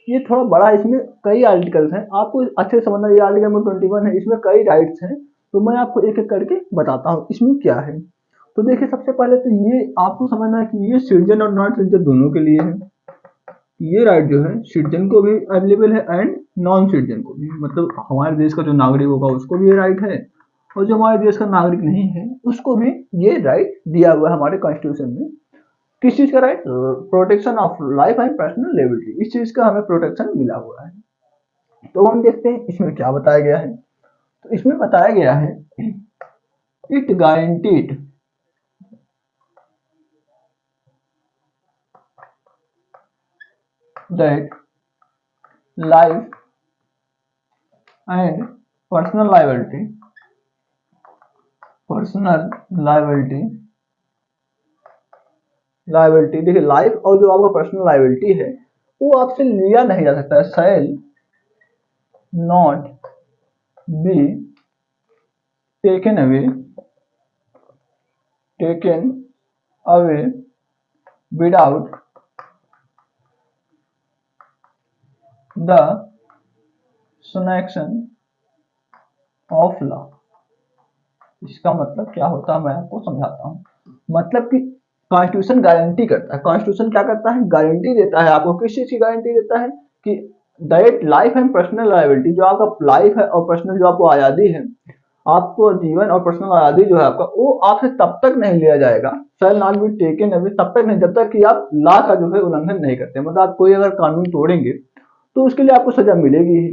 ये थोड़ा बड़ा, इसमें कई आर्टिकल्स हैं, आपको अच्छे से समझना। ये आर्टिकल नंबर 21 है, इसमें कई राइट्स हैं, तो मैं आपको एक एक करके बताता हूँ इसमें क्या है। तो देखिए सबसे पहले तो ये आपको समझना है कि ये सिटीजन और नॉन सिटीजन दोनों के लिए है। ये राइट जो है सिटीजन को भी अवेलेबल है एंड नॉन सिटीजन को भी। मतलब हमारे देश का जो नागरिक होगा उसको भी ये राइट है और जो हमारे देश का नागरिक नहीं है उसको भी ये राइट दिया हुआ है हमारे कॉन्स्टिट्यूशन में। किस चीज का right? Protection of life and personal liberty, इस चीज का हमें प्रोटेक्शन मिला हुआ है। तो हम देखते हैं इसमें क्या बताया गया है। तो इसमें बताया गया है it guaranteed that life and personal liability liability देखिए, लाइफ और जो आपका पर्सनल लायबिलिटी है वो आपसे लिया नहीं जा सकता है। Shall not be taken away without the sanction of law. इसका मतलब क्या होता है, मैं आपको समझाता हूँ। मतलब कि कॉन्स्टिट्यूशन गारंटी करता है, कॉन्स्टिट्यूशन क्या करता है, गारंटी देता है आपको। किस चीज की गारंटी देता है कि that life and personal liability, जो आपका लाइफ है और पर्सनल जो आपको आजादी है, आपको जीवन और पर्सनल आजादी जो है आपका, वो आपसे तब तक नहीं लिया जाएगा, shall not be taken away, तब तक नहीं जब तक कि आप लॉ का जो है उल्लंघन नहीं करते। मतलब आप कोई अगर कानून तोड़ेंगे तो उसके लिए आपको सजा मिलेगी ही,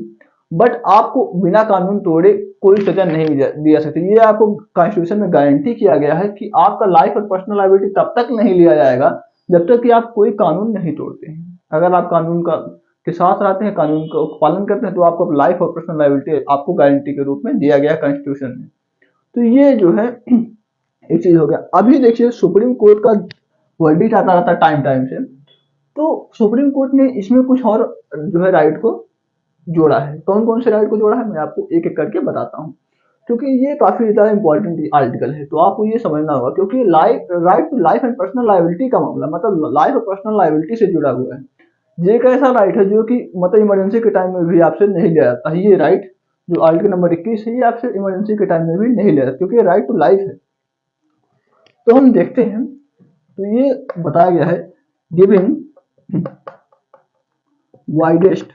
बट आपको बिना कानून तोड़े कोई सजा नहीं दी जा सकती। ये आपको कॉन्स्टिट्यूशन में गारंटी किया गया है कि आपका लाइफ और पर्सनल लायबिलिटी तब तक नहीं लिया जाएगा जब तक कि आप कोई कानून नहीं तोड़ते हैं। अगर आप कानून का के साथ रहते हैं, कानून का पालन करते हैं, तो आपको लाइफ और पर्सनल लायबिलिटी आपको गारंटी के रूप में दिया गया कॉन्स्टिट्यूशन में। तो ये जो है एक चीज हो गया। अभी देखिए सुप्रीम कोर्ट का वर्डिक्ट आता रहता है टाइम टाइम से, तो सुप्रीम कोर्ट ने इसमें कुछ और जो है राइट को जोड़ा है। कौन कौन से राइट को जोड़ा है मैं आपको एक एक करके बताता हूँ, क्योंकि ये काफी ज्यादा इंपॉर्टेंट आर्टिकल है, तो आपको ये समझना होगा। क्योंकि life right to life and personal liability का मामला मतलब लाइफ और पर्सनल लायबिलिटी से जुड़ा हुआ है। ये एक ऐसा राइट है जो कि मतलब इमरजेंसी के टाइम में भी आपसे नहीं लिया जाता है। ये राइट जो आर्टिकल नंबर 21 है, ये आपसे इमरजेंसी के टाइम में भी नहीं लिया जाता, क्योंकि ये राइट टू लाइफ है। तो हम देखते हैं, तो ये बताया गया है giving widest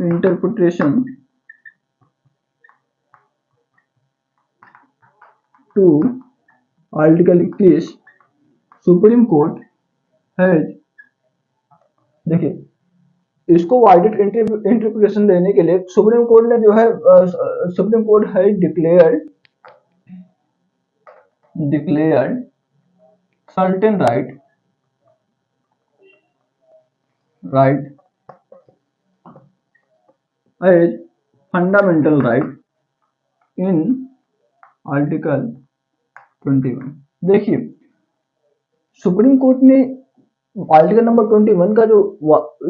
interpretation to article 21 Supreme Court has, देखिए इसको वाइडेड इंटरप्रिटेशन देने के लिए सुप्रीम कोर्ट ने जो है सुप्रीम कोर्ट है declared certain right as fundamental right in article 21। देखिए सुप्रीम कोर्ट ने आर्टिकल नंबर 21 का जो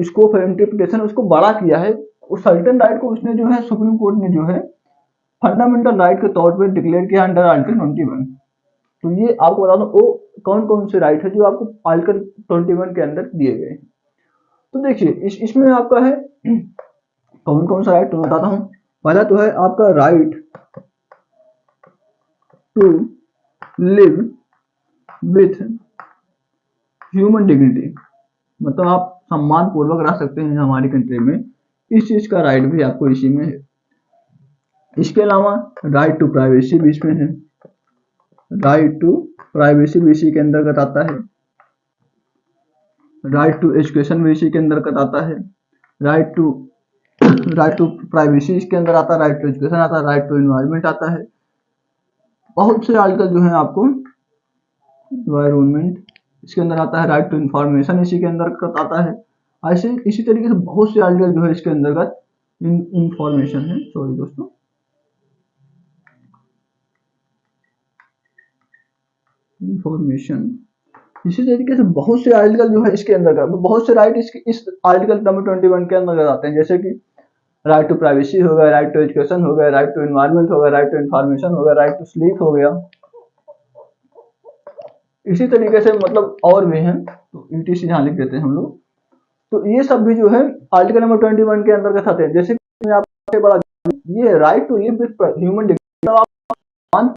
स्कोप है इंटरप्रिटेशन उसको बड़ा किया है। उस सर्टेन राइट को उसने जो है सुप्रीम कोर्ट ने जो है फंडामेंटल राइट के तौर पे डिक्लेयर किया अंडर आर्टिकल 21। तो ये आपको बता दो वो कौन कौन से राइट है जो आपको आर्टिकल 21 के अंदर दिए गए हैं। तो देखिए इसमें आपका है कौन कौन सा राइट तो बताता हूँ। पहला तो है आपका right to live with human dignity, मतलब आप सम्मान पूर्वक रह सकते हैं हमारी कंट्री में, इस चीज का राइट भी आपको इसी में है। इसके अलावा राइट टू प्राइवेसी भी इसमें है, राइट टू प्राइवेसी भी इसी के अंतर्गत आता है, राइट टू एजुकेशन भी इसी के अंतर्गत आता है, राइट टू प्राइवेसी इसके अंदर आता है, राइट टू एजुकेशन आता है, राइट टू एनवायरमेंट आता है। बहुत से आर्टिकल जो है आपको एनवायरमेंट इसके अंदर आता है, राइट टू इंफॉर्मेशन इसी के अंतर्गत आता है। ऐसे इसी तरीके से बहुत से आर्टिकल जो है इसके अंतर्गत इंफॉर्मेशन है, सॉरी दोस्तों, इंफॉर्मेशन, इसी तरीके से बहुत से आर्टिकल जो है इसके अंतर्गत, बहुत से राइट इस आर्टिकल नंबर 21 के अंतर्गत आते हैं, जैसे कि राइट टू प्राइवेसी हो गया, राइट टू एजुकेशन हो गया, राइट टू एनवायरमेंट हो गया, राइट टू इंफॉर्मेशन हो गया, राइट टू स्लीप हो गया। इसी तरीके से मतलब और भी हैं, तो ईटीसी यहाँ लिख देते हैं हम लोग। तो ये सब भी जो है आर्टिकल नंबर 21 के अंतर्गत आते हैं। जैसे मैं आपसे बड़ा ये right to live with human dignity, आप सम्मान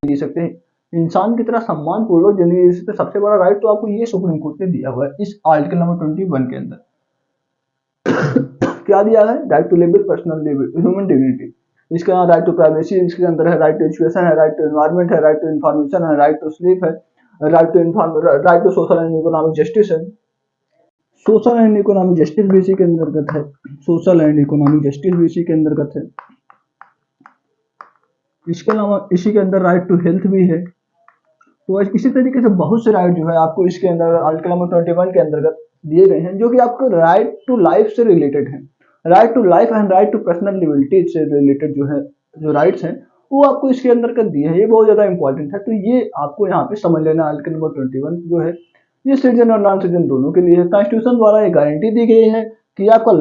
जी सकते हैं, इंसान की तरह सम्मान पूर्वक जिंदगी जी सकते, सबसे बड़ा राइट तो आपको ये सुप्रीम कोर्ट ने दिया हुआ है इस आर्टिकल नंबर 21 के अंदर। क्या दिया है? Right to live with personal human dignity. इसके अलावा राइट टू प्राइवेसी इसके अंदर है, राइट टू एजुकेशन है, राइट टू एनवायरमेंट है, राइट टू इंफॉर्मेशन है, राइट टू स्लीप है, right to right to social and economic justice है। सोशल एंड इकोनॉमिक जस्टिस भी इसी के अंतर्गत है। सोशल एंड इकोनॉमिक जस्टिस भी इसी के अंतर्गत है। इसके अलावा इसी के अंदर राइट टू हेल्थ भी है। तो इसी तरीके से बहुत से राइट जो है आपको इसके अंदर आर्टिकल नंबर 21 के अंतर्गत दिए गए हैं, जो कि आपको राइट टू लाइफ से रिलेटेड है। Right to life and right to personal liberty से रिलेटेड जो है, जो राइट्स हैं वो आपको इसके अंदर कर दिए हैं। ये बहुत ज्यादा इंपॉर्टेंट है, तो ये आपको यहाँ पे समझ लेना। आर्टिकल नंबर 21 जो है ये सिटीजन और नॉन सिटीजन दोनों के लिए है। कॉन्स्टिट्यूशन द्वारा ये गारंटी दी गई है कि आपका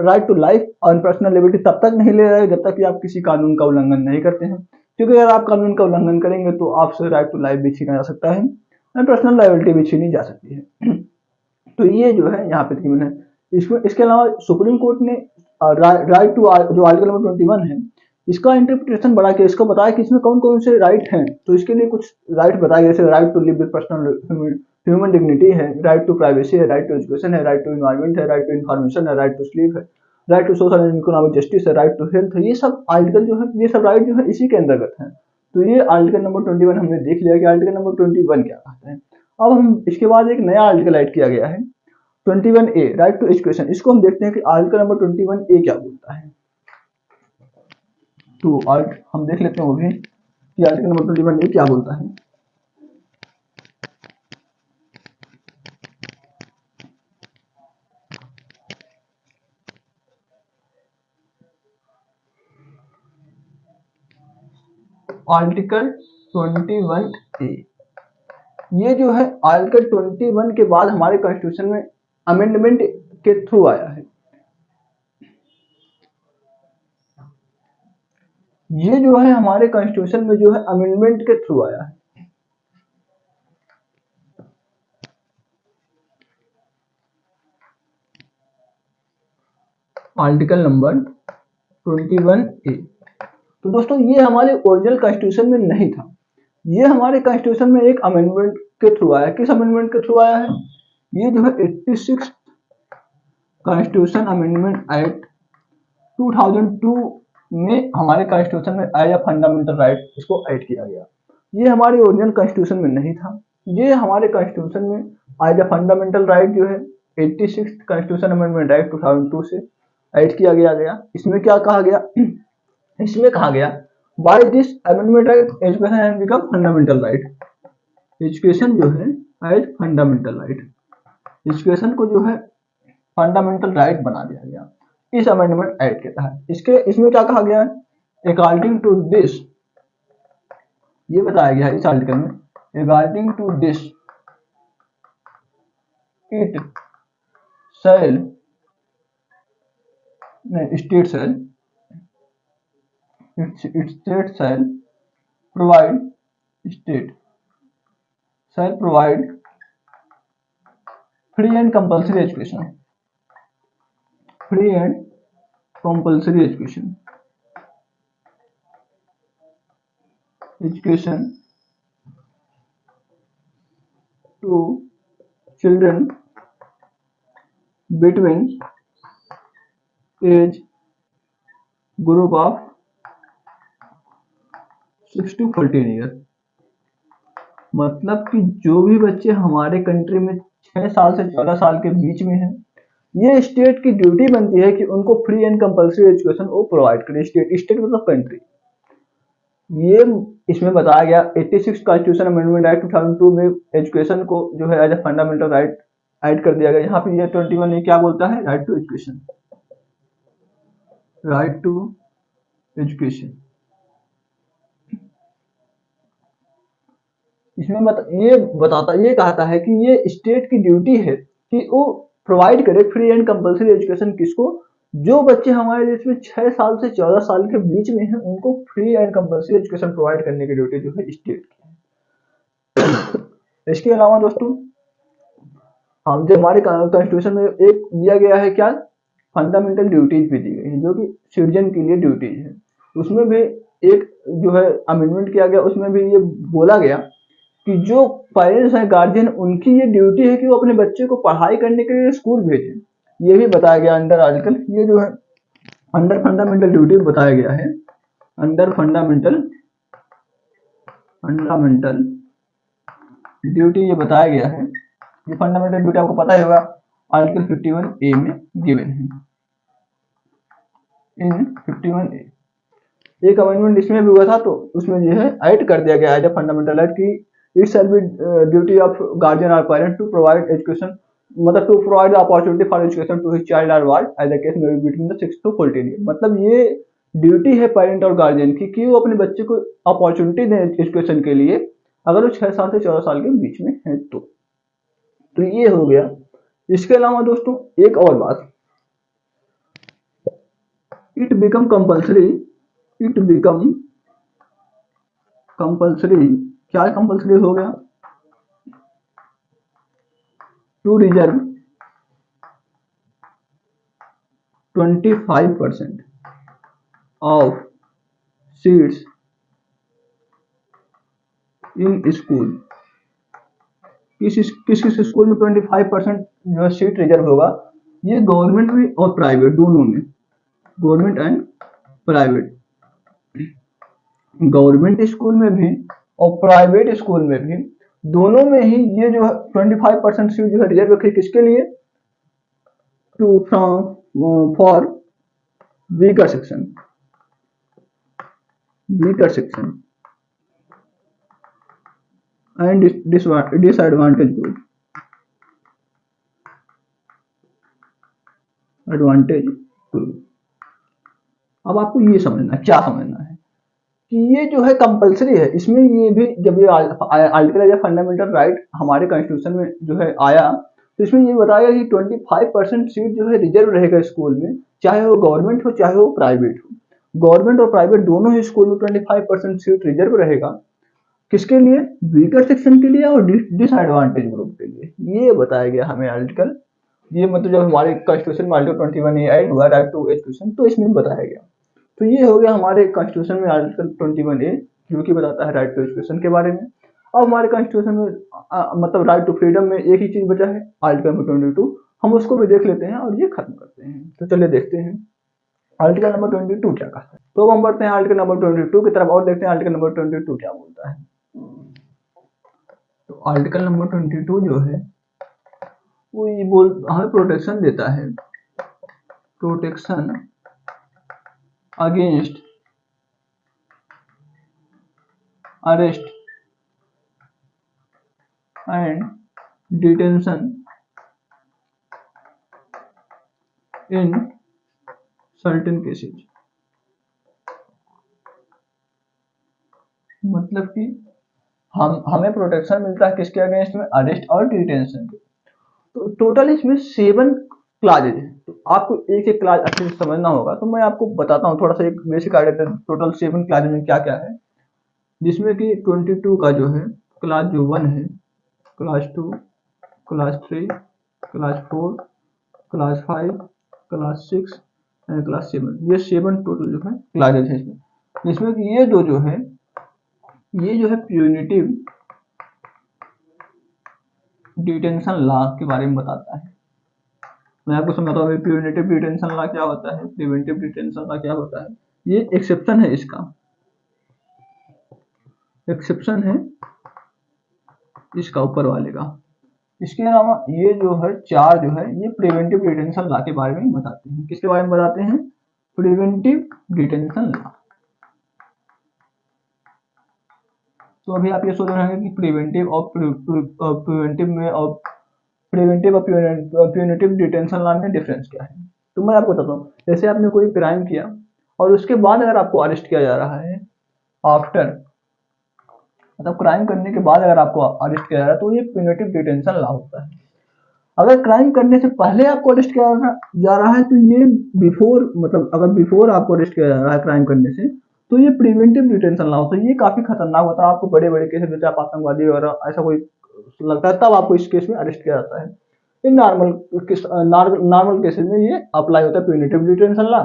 राइट टू लाइफ और पर्सनल लिबर्टी तब तक नहीं ले रहे जब तक कि आप किसी कानून का उल्लंघन नहीं करते हैं, क्योंकि अगर आप कानून का उल्लंघन करेंगे तो आपसे राइट टू लाइफ भी छीना जा सकता है और पर्सनल लायबिलिटी भी छीनी जा सकती है। तो ये जो है यहाँ पे गिवन है। इसके अलावा सुप्रीम कोर्ट ने राइट टू जो आर्टिकल नंबर 21 है इसका इंटरप्रिटेशन बढ़ा के इसको बताया कि इसमें कौन कौन से राइट हैं। तो इसके लिए कुछ राइट बताए, जैसे right to live with personal human dignity है, राइट टू प्राइवेसी है, राइट टू एजुकेशन है, राइट टू एनवायरमेंट है, राइट टू इन्फॉर्मेशन है, राइट टू स्लीप है, right to social and economic justice है, राइट टू हेल्थ है। ये सब आर्टिकल जो है, ये सब राइट जो है इसी के अंतर्गत है। तो ये आर्टिकल नंबर 21 हमने देख लिया कि आर्टिकल नंबर 21 क्या कहता है। अब हम इसके बाद एक नया आर्टिकल ऐड किया गया है 21A, राइट टू एजुकेशन। इसको हम देखते हैं कि आर्टिकल नंबर 21A क्या बोलता है। तो हम देख लेते हैं वो भी कि आर्टिकल नंबर 21A क्या बोलता है। आर्टिकल 21A ये जो है आर्टिकल 21 के बाद हमारे कॉन्स्टिट्यूशन में अमेंडमेंट के थ्रू आया है। ये जो है हमारे कॉन्स्टिट्यूशन में जो है अमेंडमेंट के थ्रू आया है। Article number 21A। तो दोस्तों ये हमारे ओरिजिनल कॉन्स्टिट्यूशन में नहीं था, ये हमारे कॉन्स्टिट्यूशन में एक अमेंडमेंट के थ्रू आया। किस अमेंडमेंट के थ्रू आया है? ये जो है 86 कॉन्स्टिट्यूशन अमेंडमेंट एक्ट 2002 में हमारे कॉन्स्टिट्यूशन में एज अ फंडामेंटल राइट इसको ऐड किया गया। ये हमारे ओरिजिनल कॉन्स्टिट्यूशन में नहीं था, ये हमारे कॉन्स्टिट्यूशन में एज अ फंडामेंटल राइट जो है 86 कॉन्स्टिट्यूशन अमेंडमेंट एक्ट 2002 से ऐड किया गया। इसमें क्या कहा गया? इसमें कहा गया by this amendment act education has become fundamental right. Education जो है एज फंडामेंटल राइट, एजुकेशन को जो है फंडामेंटल राइट बना दिया गया इस अमेंडमेंट एक्ट के तहत। इसमें क्या कहा गया है? अकॉर्डिंग टू दिस, ये बताया गया है इस आर्टिकल में, according to this it shall state shall provide state shall provide free and compulsory education, free and compulsory education, education to children between age group of 6 to 14 year. मतलब कि जो भी बच्चे हमारे कंट्री में 6 साल से 14 साल के बीच में हैं, ये स्टेट की ड्यूटी बनती है कि उनको फ्री एंड कंपल्सरी एजुकेशन वो प्रोवाइड करे। स्टेट मतलब कंट्री। ये इसमें बताया गया 86 कॉन्स्टिट्यूशन अमेंडमेंट एक्ट 2002 में एजुकेशन को जो है as a fundamental right add कर दिया गया। यहाँ पे ये 21 ये क्या बोलता है? Right to education, right to education. इसमें ये कहता है कि ये स्टेट की ड्यूटी है कि वो प्रोवाइड करे फ्री एंड कंपल्सरी एजुकेशन। किसको? जो बच्चे हमारे देश में 6 साल से 14 साल के बीच में हैं, उनको free and compulsory education provide करने की ड्यूटी जो है स्टेट की है। इसके अलावा दोस्तों हम जो हमारे कॉन्स्टिट्यूशन में एक दिया गया है क्या? फंडामेंटल ड्यूटीज भी दी गई है, जो कि सिटीजन के लिए ड्यूटीज है। उसमें भी एक जो है अमेंडमेंट किया गया, उसमें भी ये बोला गया कि जो पेरेंट्स हैं, गार्जियन, उनकी ये ड्यूटी है कि वो अपने बच्चे को पढ़ाई करने के लिए स्कूल भेजें। ये भी बताया गया अंडर आर्टिकल, ये जो है अंडर फंडामेंटल ड्यूटी बताया गया है, अंडर फंडामेंटल ड्यूटी ये बताया गया है, ये फंडामेंटल ड्यूटी आपको पता ही होगा, आर्टिकल 51A में गिवन है। इन 51A एक अमेंडमेंट इसमें भी हुआ था, तो उसमें जो है ऐड कर दिया गया है जब फंडामेंटल राइट की it shall be duty of guardian और पेरेंट टू प्रोवाइड एजुकेशन, मतलब to provide opportunity for education to his child और wife as the case may be between the 6 to 14 year. मतलब ये ड्यूटी है पेरेंट और गार्जियन की कि वो अपने बच्चे को अपॉर्चुनिटी दें एजुकेशन के लिए, अगर वो 6 साल से 14 साल के बीच में है तो ये हो गया। इसके अलावा दोस्तों एक और बात, it become compulsory, it become compulsory, क्या कंपल्सरी हो गया, to reserve 25% of seats in school. किस स्कूल में 25% जो सीट रिजर्व होगा, ये गवर्नमेंट में और प्राइवेट दोनों में, government and private, government school में भी और प्राइवेट स्कूल में भी, दोनों में ही ये जो 25% सीट जो है रिजर्व रखी, किसके लिए, to from for weaker section, weaker section and disadvantage group, advantage group. अब आपको ये समझना है, क्या समझना है कि ये जो है कंपलसरी है, इसमें ये भी जब ये आर्टिकल या फंडामेंटल राइट हमारे कॉन्स्टिट्यूशन में जो है आया, तो इसमें ये बताया कि 25% सीट जो है रिजर्व रहेगा स्कूल में, चाहे वो गवर्नमेंट हो चाहे वो प्राइवेट हो, गवर्नमेंट और प्राइवेट दोनों ही स्कूल में 25% सीट रिजर्व रहेगा, किसके लिए, वीकर सेक्शन के लिए और डिसएडवांटेज ग्रुप के लिए। ये बताया गया हमें आर्टिकल, ये मतलब जब हमारे कॉन्स्टिट्यूशन में आर्टिकल 21 ऐड हुआ राइट टू एजुकेशन, तो इसमें बताया गया। तो ये हो गया हमारे कॉन्स्टिट्यूशन में आर्टिकल 21A जो कि बताता है राइट टू एजुकेशन के बारे में। अब हमारे कॉन्स्टिट्यूशन में मतलब राइट टू फ्रीडम में एक ही चीज बचा है, आर्टिकल नंबर 22, हम उसको भी देख लेते हैं और ये खत्म करते हैं। तो चलिए देखते हैं आर्टिकल नंबर 22 क्या कहता है। तो हम बढ़ते हैं आर्टिकल नंबर 22 की तरफ और देखते हैं आर्टिकल नंबर 22 क्या बोलता है। तो आर्टिकल नंबर 22 जो है वो ये हमें प्रोटेक्शन देता है, protection against arrest and detention in certain cases. मतलब कि हमें प्रोटेक्शन मिलता है किसके अगेंस्ट में, अरेस्ट और डिटेंशन के। तो टोटल इसमें 7 क्लाजेज है, तो आपको एक एक क्लाज अच्छे से समझना होगा। तो मैं आपको बताता हूँ थोड़ा सा एक बेसिक आइडिया, टोटल 7 क्लाजेज में क्या क्या है, जिसमें कि 22 का जो है क्लास जो 1 है, class 2, class 3, class 4, class 5, class 6 and class 7, ये 7 टोटल जो है क्लासेज है इसमें। जिसमें कि ये जो है ये जो है प्यूनिटिव डिटेंशन लॉ के बारे में बताता है। मैं आपको समझाता हूँ प्यूनिटिव डिटेंशन लॉ क्या होता है, प्रिवेंटिव डिटेंशन लॉ क्या होता है। ये एक्सेप्शन है, इसका एक्सेप्शन है इसका ऊपर वाले का। इसके अलावा ये जो है 4 जो है ये प्रिवेंटिव डिटेंशन लॉ के बारे में बताते हैं। किसके बारे में बताते हैं, प्रिवेंटिव डिटेंशन लॉ। तो अभी आप ये सोच रहे हैं कि प्रिवेंटिव और प्रिवेंटिव में और प्रिवेंटिव और प्यूनिटिव डिटेंशन लॉ में डिफरेंस क्या है। तो मैं आपको बताता हूँ, जैसे आपने कोई क्राइम किया और उसके बाद अगर आपको अरेस्ट किया जा रहा है, आफ्टर मतलब क्राइम करने के बाद अगर आपको अरेस्ट किया जा रहा है, तो ये प्यूनिटिव डिटेंशन लॉ होता है। अगर क्राइम करने से पहले आपको अरेस्ट किया जा रहा है, तो ये बिफोर मतलब अगर बिफोर आपको अरेस्ट किया जा रहा है क्राइम करने से, तो ये प्रिवेंटिव डिटेंशन लॉ होता है। ये काफी खतरनाक होता है, आपको बड़े बड़े केस जैसे आप आतंकवादी वगैरह ऐसा कोई लगता है तब आपको इस केस में अरेस्ट किया जाता है। इन नॉर्मल केसेस में ये अप्लाई होता है प्यूनिटिव डिटेंशन लॉ।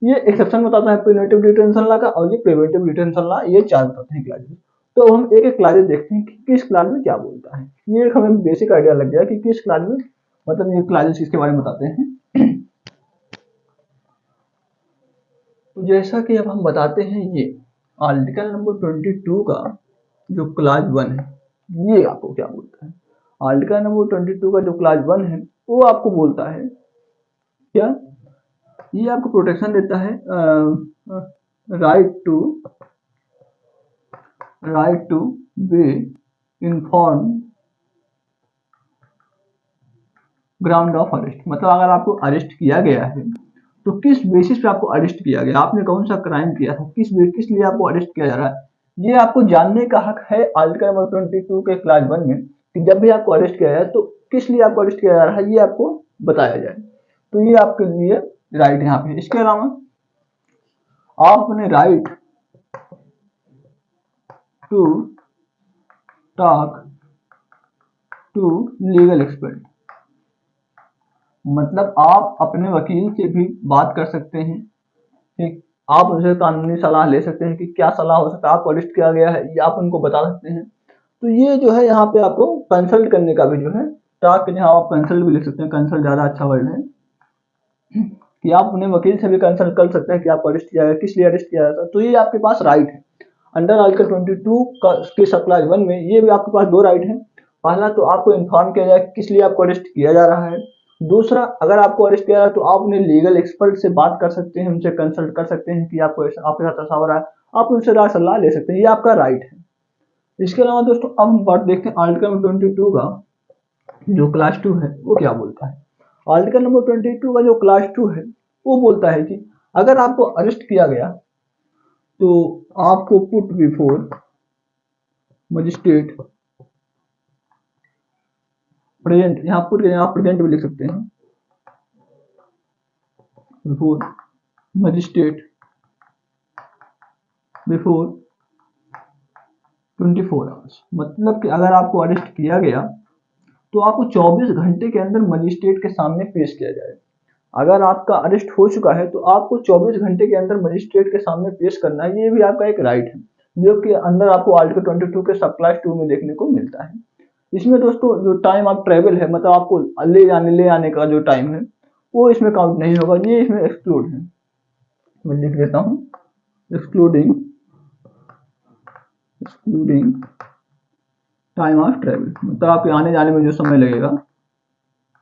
ये एक्सेप्शन बताता है प्यूनिटिव डिटेंशन लॉ का, और ये प्रिवेंटिव डिटेंशन लॉ, ये 4 बताते हैं क्लासेस। तो हम एक एक क्लासेस देखते हैं कि किस क्लास में क्या बोलता है। ये एक हमें बेसिक आइडिया लग गया कि किस क्लास में मतलब ये क्लासेस किसके बारे में बताते हैं। तो जैसा कि अब हम बताते हैं, ये आर्टिकल नंबर 22 का जो क्लास 1 है, ये आपको क्या बोलता है? आर्टिकल नंबर 22 का जो क्लास 1 है वो आपको बोलता है क्या? ये आपको प्रोटेक्शन देता है right to be inform ground of arrest. मतलब अगर आपको अरेस्ट किया गया है तो किस बेसिस पे आपको अरेस्ट किया गया, आपने कौन सा क्राइम किया था, किस लिए आपको अरेस्ट किया जा रहा है, ये आपको जानने का हक है आर्टिकल नंबर 22 के क्लास 1 में, कि जब भी आपको अरेस्ट किया जाए तो किस लिए आपको अरेस्ट किया जा रहा है ये आपको बताया जाए। तो ये आपके लिए राइट यहाँ पे। इसके अलावा आप अपने right to talk to legal expert, मतलब आप अपने वकील से भी बात कर सकते हैं कि आप उनसे कानूनी सलाह ले सकते हैं कि क्या सलाह हो सकता है, आपको अरेस्ट किया गया है ये आप उनको बता सकते हैं। तो ये जो है यहाँ पे आपको कंसल्ट करने का भी जो है टास्क, यहाँ आप कंसल्ट भी लिख सकते हैं, कंसल्ट ज़्यादा अच्छा वर्ड है कि आप अपने वकील से भी कंसल्ट कर सकते हैं कि आपको अरेस्ट किया गया, किस लिए अरेस्ट किया जाता है। तो ये आपके पास राइट है अंडर आर्टिकल 22 के सब क्लास 1 में। ये भी आपके पास दो राइट है। पहला तो आपको इन्फॉर्म किया जाए किस लिए आपको अरेस्ट किया जा रहा है। दूसरा, अगर आपको अरेस्ट किया जाए तो आप अपने लीगल एक्सपर्ट से बात कर सकते हैं, उनसे कंसल्ट कर सकते हैं कि आपको आपके साथ ऐसा हो रहा है, आप उनसे राय सलाह ले सकते हैं, ये आपका राइट है। इसके अलावा दोस्तों अब हम बात देखते हैं आर्टिकल 22 का जो क्लास 2 है वो क्या बोलता है। आर्टिकल नंबर 22 का जो क्लास 2 है वो बोलता है कि अगर आपको अरेस्ट किया गया तो आपको पुट बिफोर मजिस्ट्रेट प्रेजेंट, यहाँ पुट आप प्रेजेंट भी लिख सकते हैं, बिफोर मजिस्ट्रेट बिफोर 24 आवर्स। मतलब कि अगर आपको अरेस्ट किया गया तो आपको 24 घंटे के अंदर मजिस्ट्रेट के सामने पेश किया जाए। अगर आपका अरेस्ट हो चुका है तो आपको 24 घंटे के अंदर मजिस्ट्रेट के सामने पेश करना है, ये भी आपका एक राइट है जो कि अंदर आपको आर्टिकल 22 के सब क्लास 2 में देखने को मिलता है। इसमें दोस्तों जो टाइम आप ट्रेवल है, मतलब आपको ले आने का जो टाइम है वो इसमें काउंट नहीं होगा, ये इसमें एक्सक्लूड है। मैं लिख देता हूँ एक्सक्लूडिंग टाइम ऑफ ट्रेवल, मतलब आपके आने जाने में जो समय लगेगा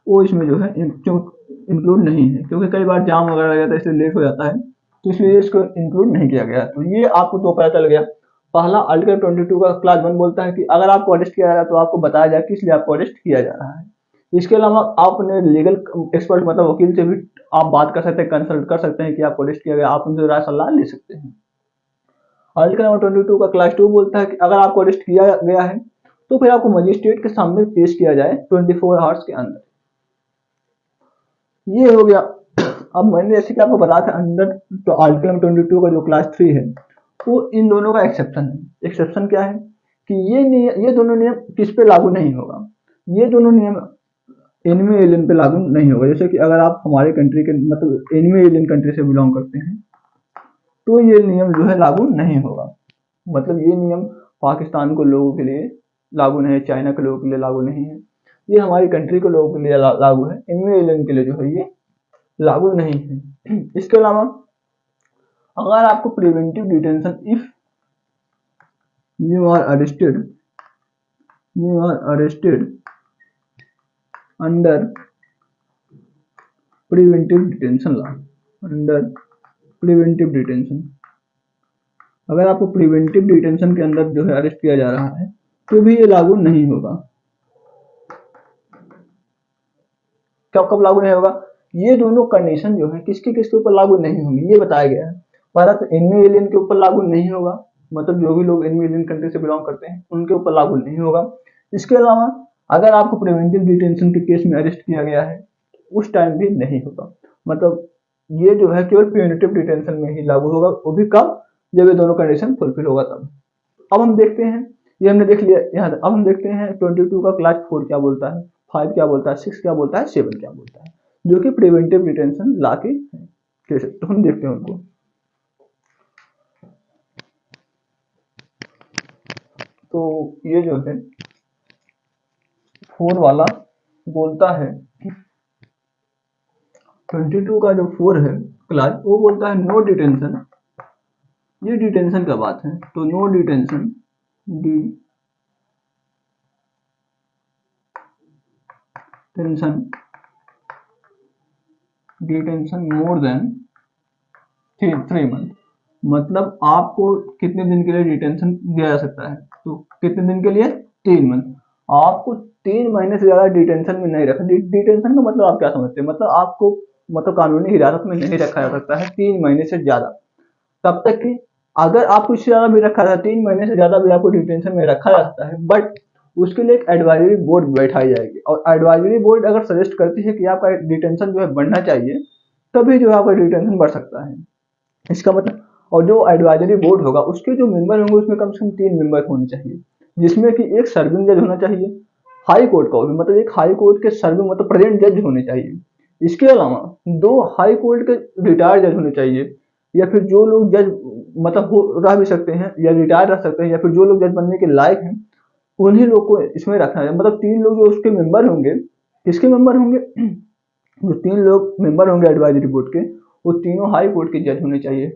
वो इसमें जो है इंक्लूड नहीं है, क्योंकि कई बार जाम वगैरह लग जाता है इसलिए लेट हो जाता है, तो इसलिए इसको इंक्लूड नहीं किया गया। तो ये आपको तो पता चल गया। पहला आर्टिकल 22 का क्लास 1 बोलता है कि अगर आपको अरेस्ट किया जा रहा है तो आपको बताया जाए किस लिए आपको अरेस्ट किया जा रहा है। इसके अलावा आप अपने लीगल एक्सपर्ट मतलब वकील से भी आप बात कर सकते हैं, कंसल्ट कर सकते हैं कि आपको अरेस्ट किया गया, आप उनसे राय सलाह ले सकते हैं। आर्टिकल नंबर 22 का क्लास 2 बोलता है कि अगर आपको अरेस्ट किया गया है तो फिर आपको मजिस्ट्रेट के सामने पेश किया जाए 24 आवर्स के अंदर। ये हो गया। अब मैंने जैसे कि आपको बताया था अंडर तो आर्टिकल नंबर 22 का जो क्लास 3 है वो इन दोनों का एक्सेप्शन है। एक्सेप्शन क्या है कि ये दोनों नियम किस पे लागू नहीं होगा, ये दोनों नियम एनिमी एलियन पे लागू नहीं होगा। जैसे कि अगर आप हमारे कंट्री के मतलब एनिमी एलियन कंट्री से बिलोंग करते हैं तो ये नियम जो है लागू नहीं होगा। मतलब ये नियम पाकिस्तान के लोगों के लिए लागू नहीं है, चाइना के लोगों के लिए लागू नहीं है, ये हमारी कंट्री के लोगों के लिए लागू है। एनिमी एलियन के लिए जो है ये लागू नहीं है। इसके अलावा अगर आपको preventive detention if you are arrested under preventive detention law, under preventive detention, अगर आपको प्रिवेंटिव डिटेंशन के अंदर जो है अरेस्ट किया जा रहा है तो भी ये लागू नहीं होगा। कब लागू नहीं होगा? ये दोनों कंडीशन जो है किसके ऊपर लागू नहीं होंगी ये बताया गया है। पहला तो एनिमी एलियन के ऊपर लागू नहीं होगा, मतलब जो भी लोग एनिमी एलियन कंट्री से बिलोंग करते हैं उनके ऊपर लागू नहीं होगा। इसके अलावा अगर आपको प्रिवेंटिव डिटेंशन के केस में अरेस्ट किया गया है उस टाइम भी नहीं होगा। मतलब ये जो है केवल प्रिवेंटिव डिटेंशन में ही लागू होगा, वो भी कब? जब ये दोनों कंडीशन फुलफिल होगा तब। अब हम देखते हैं, ये हमने देख लिया यहाँ। अब हम देखते हैं 22 का क्लास 4 क्या बोलता है, 5 क्या बोलता है, 6 क्या बोलता है, 7 क्या बोलता है, जो कि प्रिवेंटिव डिटेंशन ला के केस। तो हम देखते हैं उनको। तो ये जो है 4 वाला बोलता है कि 22 का जो 4 है क्लास, वो बोलता है नो डिटेंशन। ये डिटेंशन का बात है, तो no detention tension detention more than 3 month, मतलब आपको कितने दिन के लिए डिटेंशन दिया जा सकता है, तो कितने दिन के लिए 3 मंथ। आपको 3 महीने से ज्यादा डिटेंशन में नहीं रखा। डिटेंशन का मतलब आप क्या समझते हैं, मतलब आपको मतलब कानूनी हिरासत में नहीं रखा जा सकता है 3 महीने से ज्यादा, तब तक कि अगर आपको इससे ज्यादा भी रखा था, 3 महीने से ज्यादा भी आपको डिटेंशन में रखा जा सकता है, बट उसके लिए एक एडवाइजरी बोर्ड बैठाई जाएगी, और एडवाइजरी बोर्ड अगर सजेस्ट करती है कि आपका डिटेंशन जो है बढ़ना चाहिए, तभी जो है आपका डिटेंशन बढ़ सकता है। इसका मतलब, और जो एडवाइजरी बोर्ड होगा उसके जो मेंबर होंगे उसमें कम से कम 3 मेंबर होने चाहिए, जिसमें कि एक सर्विंग जज होना चाहिए, हाई कोर्ट का, मतलब एक हाई कोर्ट के सर्विंग मतलब प्रेजेंट जज होने चाहिए। इसके अलावा 2 हाई कोर्ट के रिटायर्ड जज होने चाहिए, या फिर जो लोग जज मतलब हो रह भी सकते हैं या रिटायर रह सकते हैं, या फिर जो लोग जज बनने के लायक हैं, उन्हीं लोग को इसमें रखना है। मतलब 3 लोग जो उसके मेंबर होंगे, किसके मेंबर होंगे, जो 3 लोग मेंबर होंगे एडवाइजरी बोर्ड के, वो तीनों हाई कोर्ट के जज होने चाहिए।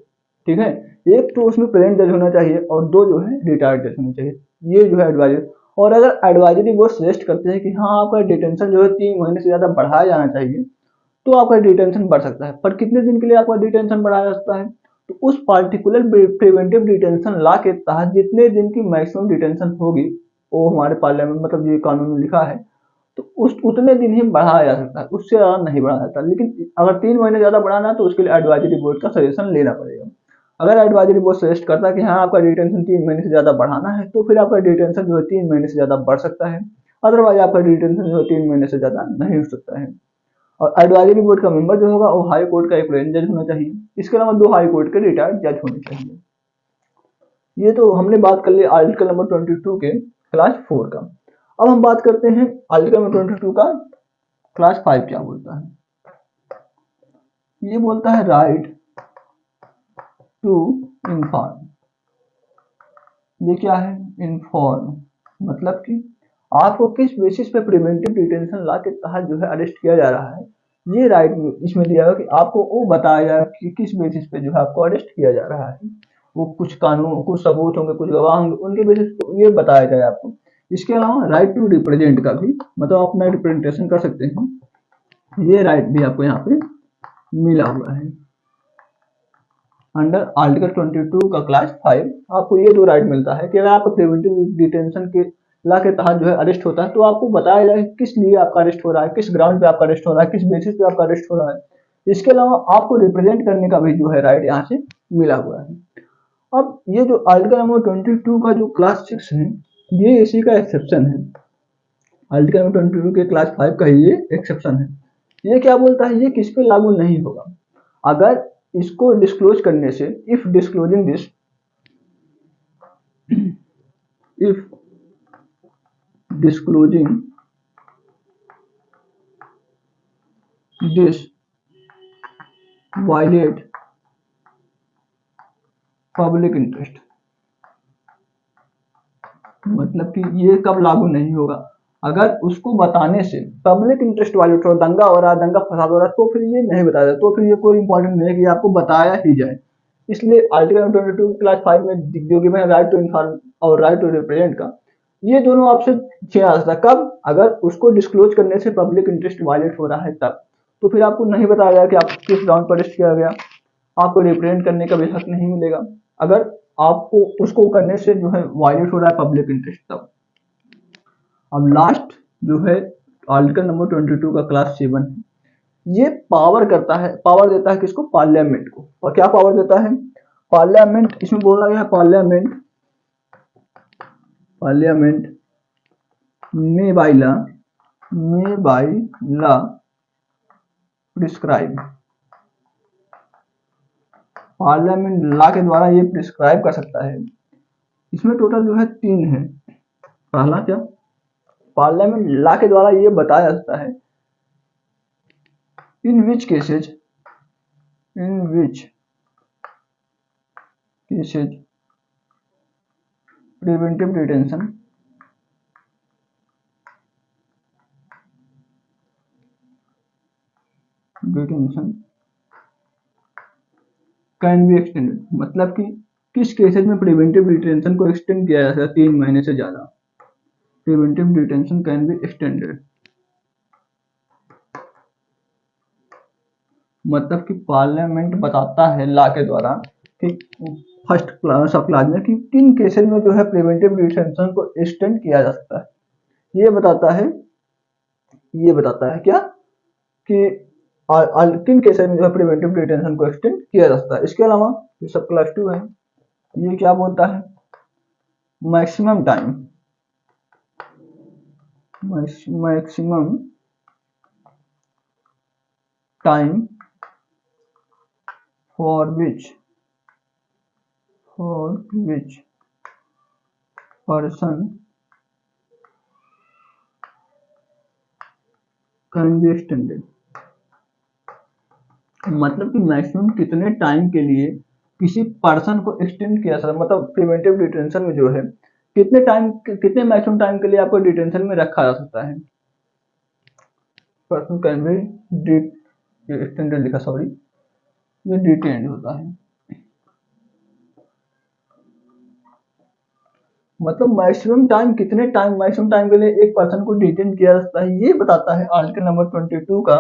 ठीक है, एक तो उसमें प्रेजेंट जज होना चाहिए और 2 जो है रिटायर्ड जज होने चाहिए। ये जो है एडवाइजरी। और अगर एडवाइजरी बोर्ड सजेस्ट करते हैं कि हाँ आपका डिटेंशन जो है 3 महीने से ज्यादा बढ़ाया जाना चाहिए, तो आपका डिटेंशन बढ़ सकता है। पर कितने दिन के लिए आपका डिटेंशन बढ़ाया जा सकता है, तो उस पार्टिकुलर प्रिवेंटिव डिटेंशन लॉ के तहत जितने दिन की मैक्सिमम डिटेंशन होगी, वो हमारे पार्लियामेंट मतलब ये कानून में लिखा है, तो उस उतने दिन ही बढ़ाया जा सकता है, उससे ज्यादा नहीं बढ़ाया जाता। लेकिन अगर 3 महीने ज्यादा बढ़ाना है तो उसके लिए एडवाइजरी बोर्ड का सजेशन लेना पड़ेगा। अगर एडवाइजरी बोर्ड सजेस्ट करता है कि हाँ आपका डिटेंशन 3 महीने से ज्यादा बढ़ाना है, तो फिर आपका डिटेंशन जो है 3 महीने से ज्यादा बढ़ सकता है, अदरवाइज आपका डिटेंशन जो है 3 महीने से ज्यादा नहीं हो सकता है। और एडवाइजरी बोर्ड का मेंबर जो होगा वो हाई कोर्ट का एक प्रेजेंट जज होना चाहिए, इसके अलावा 2 हाई कोर्ट के रिटायर्ड जज होने चाहिए। ये तो हमने बात कर ली आर्टिकल नंबर 22 के क्लास 4 का। अब हम बात करते हैं आर्टिकल नंबर 22 का क्लास 5 क्या बोलता है। ये बोलता है राइट टू इन्फॉर्म। ये क्या है, इन्फॉर्म, मतलब कि आपको किस बेसिस पे प्रिवेंटिव डिटेंशन लॉ के तहत जो है अरेस्ट किया जा रहा है, ये राइट इसमें दिया है कि आपको वो बताया जाए कि किस बेसिस पे जो है आपको अरेस्ट किया जा रहा है। वो कुछ कानून, कुछ सबूत होंगे, कुछ गवाह होंगे, उनके बेसिस पे ये बताया जाए आपको। इसके अलावा राइट टू रिप्रेजेंट का भी, मतलब अपना रिप्रेजेंटेशन कर सकते हैं, ये राइट भी आपको यहाँ पे मिला हुआ है। अंडर आर्टिकल 22 का क्लास 5 आपको ये 2 राइट मिलता है कि अगर आपको प्रिवेंटिव डिटेंशन के लॉ के तहत जो है अरेस्ट होता है, तो आपको बताया जाए किस लिए आपका अरेस्ट हो रहा है, किस ग्राउंड पे आपका अरेस्ट हो रहा है, किस बेसिस पे आपका अरेस्ट हो रहा है। इसके अलावा आपको रिप्रेजेंट करने का भी जो है राइट यहाँ से मिला हुआ है। अब ये जो आर्टिकल नंबर 22 का जो क्लास 6 है, ये इसी का एक्सेप्शन है। आर्टिकल नंबर 22 के क्लास 5 का ये एक्सेप्शन है। ये क्या बोलता है, ये किस पे लागू नहीं होगा, अगर इसको डिस्क्लोज करने से, if disclosing this, if disclosing this violate public interest. मतलब कि ये कब लागू नहीं होगा, अगर उसको बताने से पब्लिक इंटरेस्ट वायलेट हो, दंगा हो रहा है, दंगा फसाद हो रहा है, तो फिर ये नहीं बताया, तो फिर ये कोई इंपॉर्टेंट नहीं है कि आपको बताया ही जाए। इसलिए आर्टिकल 22 क्लास 5 में जो कि मैं राइट टू इन्फॉर्म और राइट टू रिप्रेजेंट का, ये दोनों आपसे छीना जा सकता है। कब, अगर उसको डिस्क्लोज करने से पब्लिक इंटरेस्ट वायलेट हो रहा है तब, तो फिर आपको नहीं बताया जाए कि आप किस ग्राउंड पर अरेस्ट किया गया, आपको रिप्रेजेंट करने का भी हक नहीं मिलेगा। अगर आपको उसको करने से जो है वायलेट हो रहा है पब्लिक इंटरेस्ट तब। अब लास्ट जो है आर्टिकल नंबर 22 का क्लास 7 है, ये पावर करता है, पावर देता है किसको, पार्लियामेंट को। और क्या पावर देता है, पार्लियामेंट, इसमें बोला गया है पार्लियामेंट, पार्लियामेंट में बाई लॉ, में by law prescribe, parliament law के द्वारा ये प्रिस्क्राइब कर सकता है। इसमें टोटल जो है 3 है। पहला क्या, पार्लियामेंट लॉ के द्वारा ये बताया जाता है in which cases, in which cases preventive detention can be extended, मतलब कि किस केसेज में प्रिवेंटिव डिटेंशन को एक्सटेंड किया जा सकता है 3 महीने से ज्यादा। Preventive detention can be extended. मतलब कि पार्लियामेंट बताता है लॉ के द्वारा कि फर्स्ट सब क्लास में कि किन केसेस में जो है प्रिवेंटिव डिटेंशन को एक्सटेंड किया जा सकता है। ये बताता है क्या कि किन केसेस में जो है प्रिवेंटिव डिटेंशन को एक्सटेंड किया जा सकता है। इसके अलावा जो सब क्लास 2 है ये क्या बोलता है, maximum time for which person can be extended. मतलब कि मैक्सिमम कितने टाइम के लिए किसी पर्सन को एक्सटेंड किया सकता है, मतलब प्रिवेंटिव डिटेंशन में जो है कितने मैक्सिमम टाइम के लिए आपको डिटेंशन में रखा जा सकता है। पर्सन कैन बी एक्सटेंडेड लिखा, सॉरी ये डिटेन्ड होता है। मतलब मैक्सिमम टाइम के लिए एक पर्सन को डिटेन किया जा सकता है, ये बताता है आर्टिकल नंबर 22 का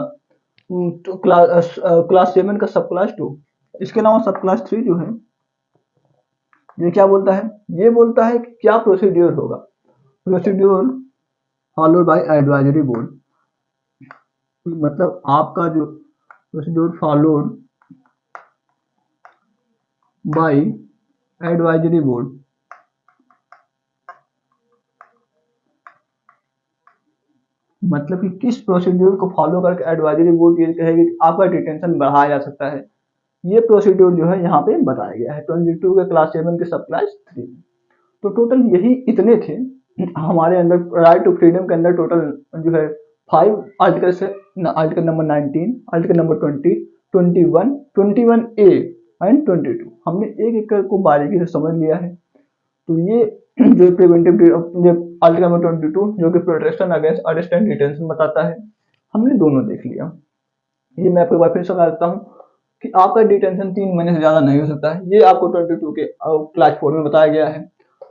तो क्लास 7 का सब क्लास 2। इसके अलावा सब क्लास 3 जो है ये क्या बोलता है, ये बोलता है कि क्या प्रोसीड्यूर होगा, procedure followed by advisory board. मतलब आपका जो procedure followed by advisory board, मतलब कि किस प्रोसीड्यूर को फॉलो करके एडवाइजरी बोर्ड ये कहेगी कि आपका डिटेंशन बढ़ाया जा सकता है, ये प्रोसीड्यूर जो है यहाँ पे बताया गया है 22 के क्लास 7 के सब क्लास 3। तो टोटल यही इतने थे हमारे अंदर राइट टू फ्रीडम के अंदर। टोटल जो है 5 आर्टिकल से, article number 19, article number 20, 21, 21A and 22 हमने एक को बारीकी से समझ लिया है। तो ये जो प्रिवेंटिव आर्टिकल नंबर 22 जो कि protection against arrest and detention बताता है, हमने दोनों देख लिया। ये मैं आपको एक बार फिर से बता देता हूँ कि आपका डिटेंशन 3 महीने से ज्यादा नहीं हो सकता है। ये आपको 22 के क्लास 4 में बताया गया है।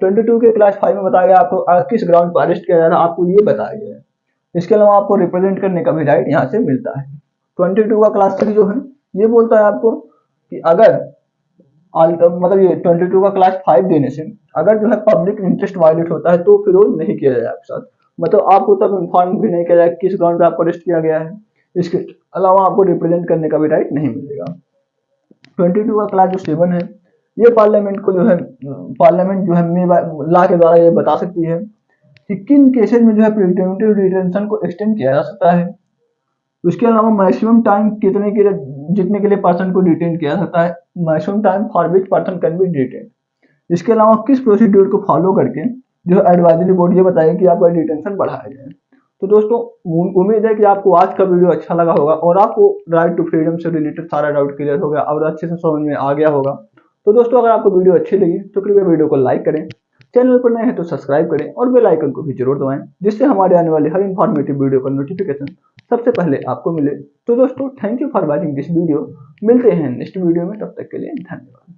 22 के क्लास 5 में बताया गया आपको किस ग्राउंड पर अरेस्ट किया जा रहा है, आपको ये बताया गया है। इसके अलावा आपको रिप्रेजेंट करने का भी राइट यहाँ से मिलता है। 22 का क्लास 3 जो है ये बोलता है आपको कि अगर मतलब ये 22 का क्लास 5 देने से अगर जो है पब्लिक इंटरेस्ट वायलेट होता है तो फिर वो नहीं किया जाए आपके साथ, मतलब आपको तब इन्फॉर्म भी नहीं किया जाए किस ग्राउंड पे आपको अरेस्ट किया गया है। इसके अलावा आपको रिप्रेजेंट करने का भी राइट नहीं मिलेगा। 22 का क्लास जो 7 है ये पार्लियामेंट को जो है लॉ के द्वारा ये बता सकती है कि किन केसेस में जो है प्रिवेंटिव डिटेंशन को एक्सटेंड किया जा सकता है। उसके अलावा मैक्सिमम टाइम जितने के लिए पर्सन को डिटेन किया जा सकता है, maximum time for which person can be detain. इसके अलावा किस प्रोसीड्यूर को फॉलो करके जो एडवाइजरी बोर्ड ये बताएगा कि आपका डिटेंशन बढ़ाया जाए। तो दोस्तों उम्मीद है कि आपको आज का वीडियो अच्छा लगा होगा और आपको राइट टू फ्रीडम से रिलेटेड सारा डाउट क्लियर हो गया और अच्छे से समझ में आ गया होगा। तो दोस्तों अगर आपको वीडियो अच्छी लगी तो कृपया वीडियो को लाइक करें, चैनल पर नए हैं तो सब्सक्राइब करें और बेल आइकन को भी जरूर दबाएं जिससे हमारे आने वाले हर इन्फॉर्मेटिव वीडियो का नोटिफिकेशन सबसे पहले आपको मिले। तो दोस्तों thank you for watching this video, मिलते हैं नेक्स्ट वीडियो में, तब तक के लिए धन्यवाद।